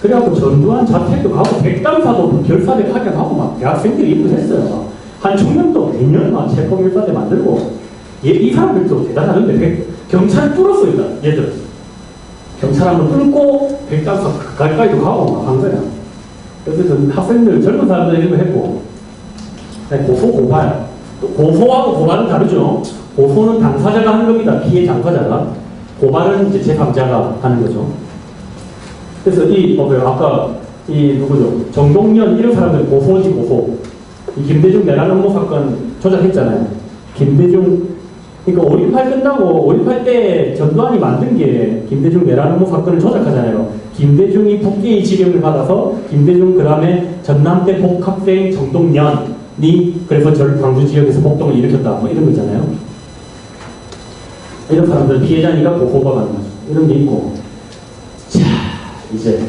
그래갖고 전두환 자택도 가고 백담사도 결사대 파견하고 막 대학생들이 입부했어요. 한 청년도 매년 막 체포결사대 만들고 이 사람들도 대단하는데 경찰 뚫었어요. 일단 얘들 경찰 한번 뚫고 백담사 가까이도 가고 막 한 거야. 그래서 학생들 젊은 사람들 이런 거 했고 고소 고발 또 고소하고 고발은 다르죠. 고소는 당사자가 하는 겁니다. 피해 당사자가. 고발은 이제 제3자가 하는 거죠. 그래서 아까 누구죠? 정동연 이런 사람들 고소지 고소. 이 김대중 내란 음모 사건 조작했잖아요. 김대중, 그러니까 5.18 끝나고 5.18 때 전두환이 만든 게 김대중 내란 음모 사건을 조작하잖아요. 김대중이 북계의 지령을 받아서 김대중 그 다음에 전남대 복학생 정동연이 그래서 광주 지역에서 폭동을 일으켰다. 뭐 이런 거 있잖아요. 이런 사람들 피해자니까 고소가 가는 거죠. 이런 게 있고. 자, 이제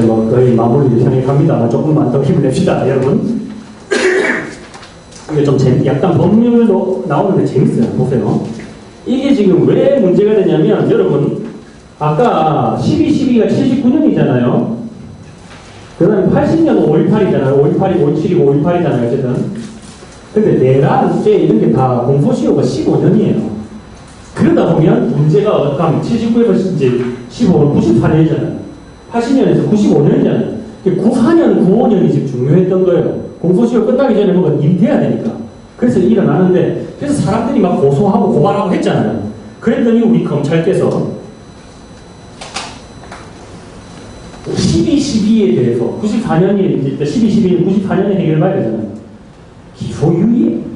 거의 마무리를 향해 갑니다만 조금만 더 힘을 냅시다, 여러분. 이게 좀 약간 법률도 나오는데 재밌어요. 보세요. 이게 지금 왜 문제가 되냐면, 여러분, 아까 12.12가 79년이잖아요. 그 다음에 80년 5.18이잖아요. 5.18이 5.7이고 5.18이잖아요. 어쨌든. 근데 내란, 국제 이런 게 다 공소시효가 15년이에요. 그러다 보면 문제가 어떻게 하면 79에서 이제 15는 94년이잖아요. 80년에서 95년이잖아요. 94년, 95년이 지금 중요했던 거예요. 공소시효 끝나기 전에 뭔가 일이 돼야 되니까. 그래서 일어나는데, 그래서 사람들이 막 고소하고 고발하고 했잖아요. 그랬더니 우리 검찰께서 12.12에 대해서 94년이 이제 12.12는 94년에 해결해봐야 되잖아요. 기소유예?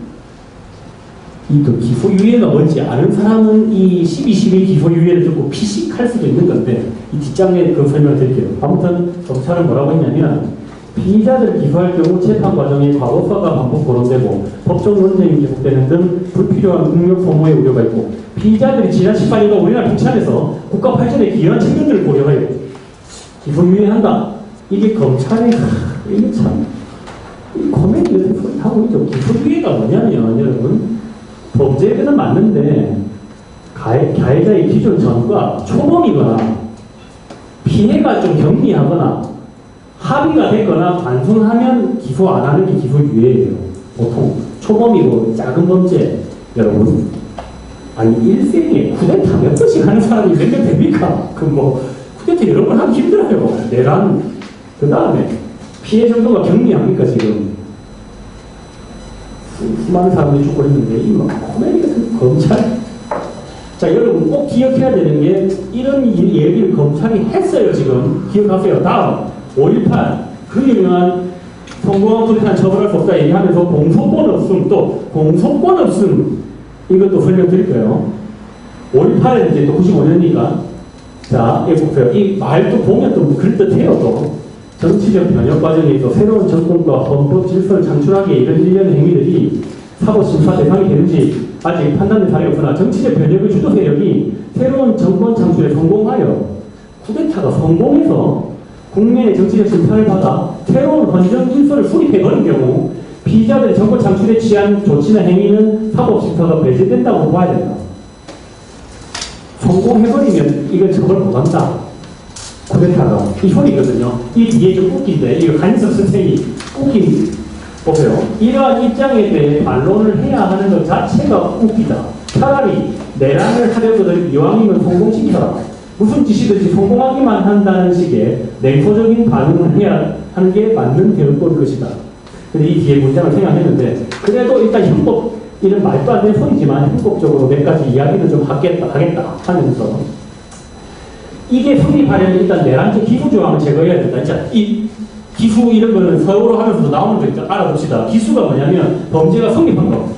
그 기소유예가 뭔지 아는 사람은 이 12.12 기소유예를 듣고 피식할 수도 있는 건데 이 뒷장에 그 설명을 드릴게요. 아무튼 검찰은 뭐라고 했냐면 피의자들 기소할 경우 재판 과정에 과거사가 반복 거론되고 법정 논쟁이 계속되는 등 불필요한 능력 소모의 우려가 있고 피의자들이 지난 18년간 우리나라 경찰에서 국가 발전에 기여한 측면들을 고려하여 기소 유예한다. 이게 검찰의 이게 참 코미디 같은 소리 하고 있죠. 기소 유예가 뭐냐면 여러분 범죄는 맞는데 가해자의 기존 전과 초범이거나 피해가 좀 경미하거나 합의가 됐거나 반성하면 기소 안 하는 게 기소 유예예요. 보통 초범이고 작은 범죄 여러분 아니 일생에 쿠데타 몇 번씩 하는 사람이 몇 명 됩니까? 그 뭐 쿠데타 여러 번 하기 힘들어요. 내란 그 다음에 피해 정도가 경미합니까 지금? 수많은 사람들이 죽고 있는데 이 코미디 같은 검찰 자 여러분 꼭 기억해야 되는 게 이런 얘기를 검찰이 했어요. 지금 기억하세요. 다음 5.18 그 유명한 성공한 쿠데타는 처벌할 수 없다 얘기하면서 공소권 없음 또 공소권 없음 이것도 설명드릴 거예요. 5.18은 이제 또 95년이니까 자 이거 보세요. 이 말도 보면 또 그럴듯해요. 또 정치적 변혁 과정에 있어 새로운 정권과 헌법 질서를 창출하기에 이런 일련의 행위들이 사법심사 대상이 되는지 아직 판단된 사례가 없으나 정치적 변혁의 주도 세력이 새로운 정권 창출에 성공하여 쿠데타가 성공해서 국민의 정치적 심판을 받아 새로운 헌정 질서를 수립해버린 경우 피의자들의 정권 창출에 취한 조치나 행위는 사법심사가 배제된다고 봐야 된다. 성공해버리면 이건 처벌 못한다. 쿠데타가 이 소리거든요. 이 뒤에 좀 웃긴데 이거 간섭 선생이 웃긴 보세요. 이러한 입장에 대해 반론을 해야 하는 것 자체가 웃기다. 차라리 내란을 하려거든 이왕이면 성공시켜라. 무슨 짓이든지 성공하기만 한다는 식의 냉소적인 반응을 해야 하는 게 맞는 대응법일 것이다. 근데 이 뒤에 문장을 생각했는데 그래도 일단 형법 이런 말도 안 되는 소리지만 형법적으로 몇 가지 이야기는 좀 하겠다 하면서 이게 성립하려면 일단 내란적 기수조항을 제거해야 된다. 자, 이 기수 이런 거는 서울어 하면서도 나오는 거 있죠. 알아봅시다. 기수가 뭐냐면 범죄가 성립한 거,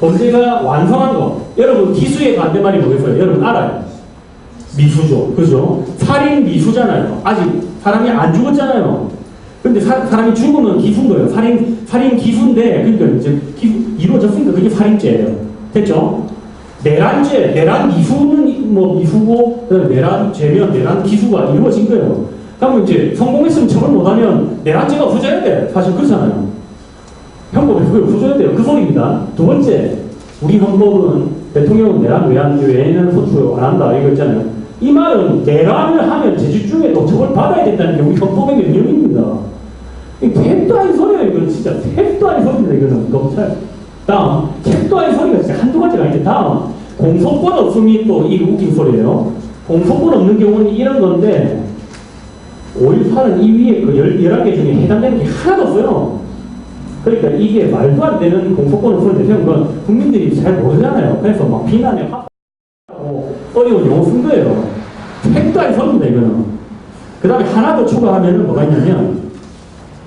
범죄가 완성한 거. 여러분 기수의 반대말이 뭐겠어요? 여러분 알아요. 미수죠. 그죠? 살인 미수잖아요. 아직 사람이 안 죽었잖아요. 근데 사람이 죽으면 기수인 거예요. 살인 기수인데, 그러니까 이제 이루어졌으니까 그게 살인죄예요. 됐죠? 내란죄, 내란 미수는 뭐 미수고, 내란죄면 내란 기수가 이루어진 거예요. 그러면 이제 성공했으면 처벌 못하면 내란죄가 없어져야 돼. 사실 그렇잖아요. 형법에 그걸 없어져야 돼요. 그 소리입니다. 두 번째, 우리 헌법은 대통령은 내란 외에는 소추 안 한다. 이거 있잖아요. 이 말은 내란을 하면 재집중에도 처벌 받아야 된다는 게 우리 헌법의 명령입니다. 이 택도 아닌 소리예요. 이거는 진짜 택도 아닌 소리입니다. 이거는 검찰. 다음, 택도 아닌 소리가 진짜 한두 가지가 아닌데 다음, 공소권 없음이 또 이거 웃긴 소리예요. 공소권 없는 경우는 이런 건데 5.18은 이 위에 그 11개 중에 해당되는 게 하나도 없어요. 그러니까 이게 말도 안 되는 공소권 없음을 대표하는 건 국민들이 잘 모르잖아요. 그래서 막 비난에 화하고 어려운 용어 쓴 거예요. 택도 아닌 소리입니다, 이거는. 그 다음에 하나 더 추가하면 뭐가 있냐면,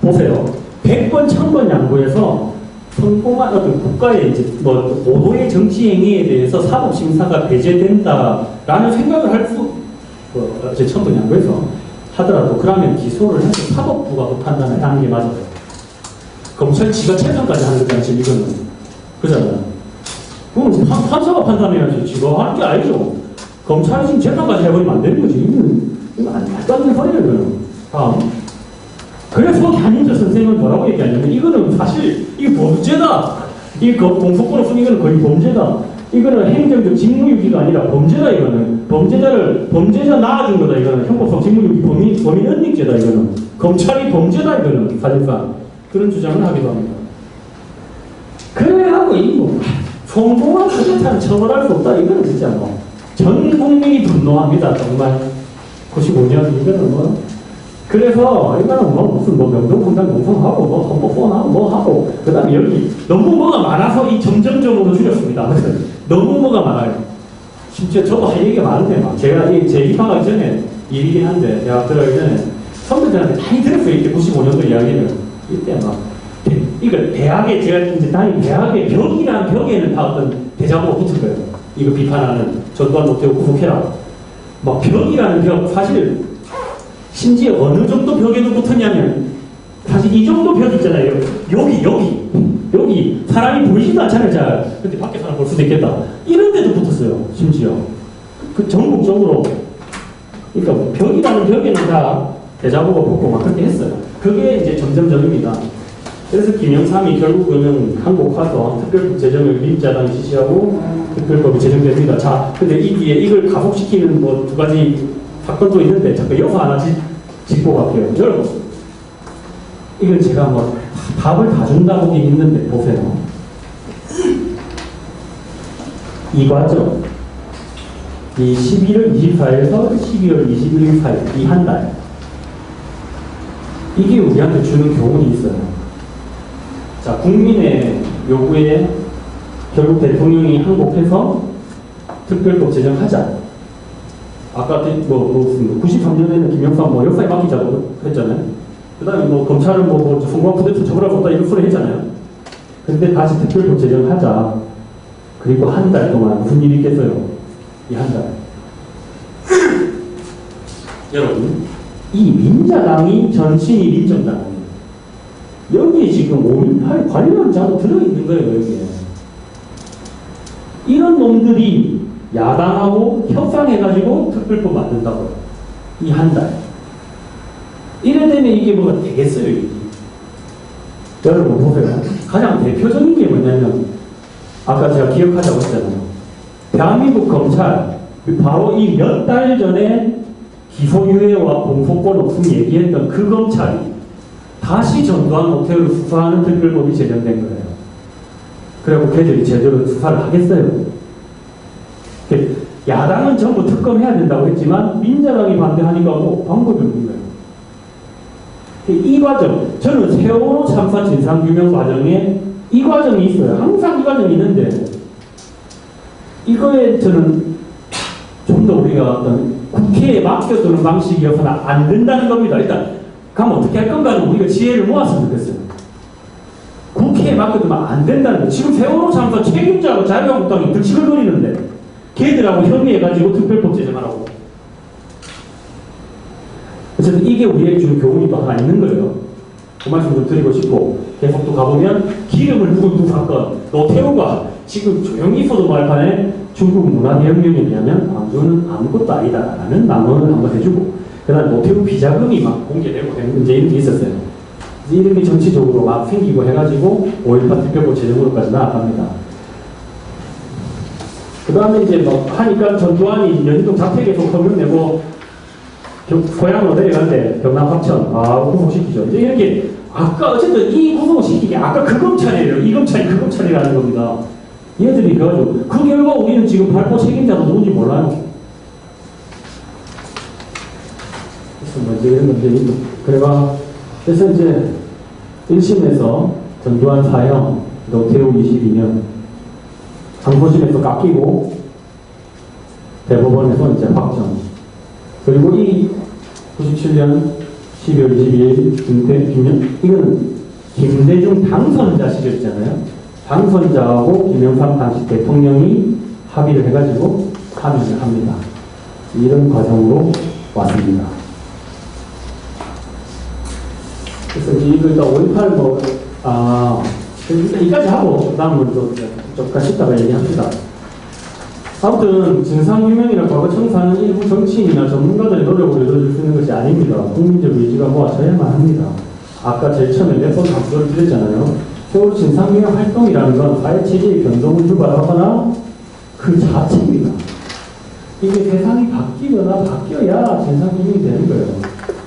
보세요. 100번, 1000번 양보해서 성공한 어떤 국가의 이제 뭐 고도의 정치 행위에 대해서 사법심사가 배제된다라는 생각을 할 수, 이제 1000번 양보해서 하더라도 그러면 기소를 해서 사법부가 판단을 하는 게 맞아요. 검찰 지가 재판까지 하는 거잖아요, 지금 이거는. 그잖아요. 그럼 판사가 판단해야지. 지가 하는 게 아니죠. 검찰이 지금 재판까지 해버리면 안 되는 거지. 이건 말도 안 되는 소리예요. 다음. 그래서 김인재 선생은 뭐라고 얘기하냐면 이거는 사실 이게 범죄다. 이 공소권 없으면 이거는 거의 범죄다. 이거는 행정적 직무유기가 아니라 범죄다. 이거는 범죄자 낳아준 거다. 이거는 형법상 직무유기 범인 은닉죄다. 이거는 검찰이 범죄다. 이거는 사실상 그런 주장을 하기도 합니다. 그래가지고 이 성공한 쿠데타는 처벌할 수 없다. 이거는 진짜 뭐 전 국민이 분노합니다. 정말 95년 이거는 뭐. 그래서 이거는 뭐 무슨 뭐 명동공단 공성하고 뭐 헌법소원하고 뭐 하고 그 다음에 여기 너무 뭐가 많아서 이 점점점으로 줄였습니다. 너무 뭐가 많아요. 심지어 저도 할 얘기가 많은데 막 제가 제 입학하기 전에 일이긴 한데 대학 들어가기 전에 선배들한테 많이 들었어요. 이때 95년도 이야기를 이때 막 이거 대학에 제가 이제 다닌 대학의 벽이란 벽에는 다 어떤 대자보가 붙은 거예요. 이거 비판하는 전두환 노태우 구속해라. 막 벽이라는 벽 사실 심지어 어느 정도 벽에도 붙었냐면 사실 이 정도 벽 있잖아요. 여기 사람이 보이지도 않잖아요. 잘. 근데 밖에 사람 볼 수도 있겠다. 이런 데도 붙었어요. 심지어 그 전국적으로. 그러니까 벽이라는 벽에는 다 대자보가 붙고 막 그렇게 했어요. 그게 이제 점점점입니다. 그래서 김영삼이 결국은 한국 와서 특별법 제정을 민자당이 지시하고 특별법이 제정됩니다. 자, 근데 이 뒤에 이걸 가속시키는 뭐 두 가지 사건도 있는데 잠깐 여기서 하나 짚고 갈게요. 여러분, 이건 제가 뭐 답을 다 준다고 하긴 있는데 보세요. 이 과정, 이 11월 24일에서 12월 21일 사이 이 한 달, 이게 우리한테 주는 교훈이 있어요. 자, 국민의 요구에 결국 대통령이 항복해서 특별법 제정하자. 아까 93년에는 김영삼 뭐 역사에 맡기자고 했잖아요. 그 다음에 뭐 검찰은 송광 부대표 처벌할 수 없다 이런 소리 했잖아요. 근데 다시 특별법 제정하자. 그리고 한 달 동안 무슨 일이 있겠어요? 이 한 달. 여러분, 이 민자당이 전신이 민정당이에요. 여기에 지금 5.18 관련자도 들어있는 거예요, 여기에. 이런 놈들이 야당하고 협상해가지고 특별법 만든다고요. 이 한 달. 이래 되면 이게 뭐가 되겠어요, 이게. 여러분 보세요. 가장 대표적인 게 뭐냐면, 아까 제가 기억하자고 했잖아요. 대한민국 검찰, 바로 이 몇 달 전에 기소유예와 공소권 없음 얘기했던 그 검찰이 다시 전두환 오태우를 수사하는 특별법이 제정된 거예요. 그리고 걔들이 제대로 수사를 하겠어요. 야당은 전부 특검해야 된다고 했지만 민자당이 반대하니까 뭐 방법이 없는 거예요. 이 과정, 저는 세월호 참사 진상규명 과정에 이 과정이 있어요. 항상 이 과정이 있는데 이거에 저는 좀 더 우리가 어떤 국회에 맡겨두는 방식이어서는 안 된다는 겁니다. 일단 그럼 어떻게 할 건가는 우리가 지혜를 모았으면 좋겠어요. 국회에 맡겨두면 안 된다는 거예요. 지금 세월호 참사 책임자로 자유한국당이 득실거리는데 걔들하고 협의해가지고 특별법 제정하라고. 어쨌든 이게 우리에게 주는 교훈이 또 하나 있는 거예요. 그 말씀 좀 드리고 싶고, 계속 또 가보면 기름을 누구 사건, 노태우가 지금 조용히 있어도 말판에 중국 문화대혁명에 비하면 광주는 아무것도 아니다라는 남원을 한번 해주고, 그 다음에 노태우 비자금이 막 공개되고 이제 이런 게 있었어요. 이런 게 정치적으로 막 생기고 해가지고 5.18 특별법 제정으로까지 나아갑니다. 그 다음에 이제 막 하니까 전두환이 연희동 자택 계속 서명 내고 고향으로 내려간대. 경남 합천. 구속시키죠. 이제 이렇게 아까 어쨌든 이 구속시키기 아까 그 검찰이에요. 이 검찰이 그 검찰이라는 겁니다. 얘들이 그래가지고 그 결과 우리는 지금 발포 책임자가 누군지 몰라요. 그래서 뭐 이제 이런 건데 그래서 이제 1심에서 전두환 사형, 노태우 22년, 상고심에서 깎이고 대법원에서 이제 확정. 그리고 이 97년 12월 22일 이건 김대중 당선자 시절이잖아요. 당선자하고 김영삼 당시 대통령이 합의를 해가지고 합의를 합니다. 이런 과정으로 왔습니다. 그래서 이거 일단 5.18 일단 여기까지 하고 그 다음은 조금 쉬다가 얘기합시다. 아무튼 진상규명이나 과거 청사는 일부 정치인이나 전문가들의 노력으로 이루어질 수 있는 것이 아닙니다. 국민적 의지가 모아져야만 합니다. 아까 제일 처음에 몇 번 감소를 드렸잖아요. 세월호 진상규명 활동이라는 건 사회체제의 변동을 유발하거나 그 자체입니다. 이게 세상이 바뀌거나 바뀌어야 진상규명이 되는 거예요.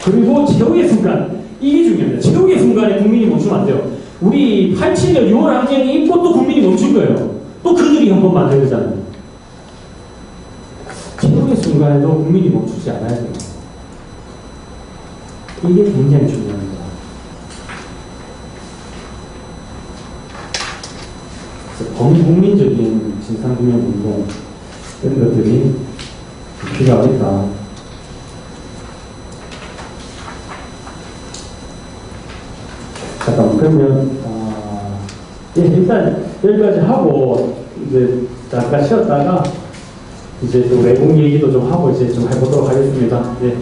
그리고 최후의 순간, 이게 중요합니다. 최후의 순간에 국민이 멈추면 안 돼요. 우리 87년 6월 항쟁이 있고 또 국민이 멈춘 거예요. 또 그들이 한 번 만들어야 되잖아요. 최후의 순간에도 국민이 멈추지 않아야 돼요. 이게 굉장히 중요합니다. 범국민적인 진상규명 운동 이런 것들이 필요하겠다. 잠깐 그러면 일단 여기까지 하고 이제 잠깐 쉬었다가 이제 또 외국 얘기도 좀 하고 이제 좀 해보도록 하겠습니다. 네.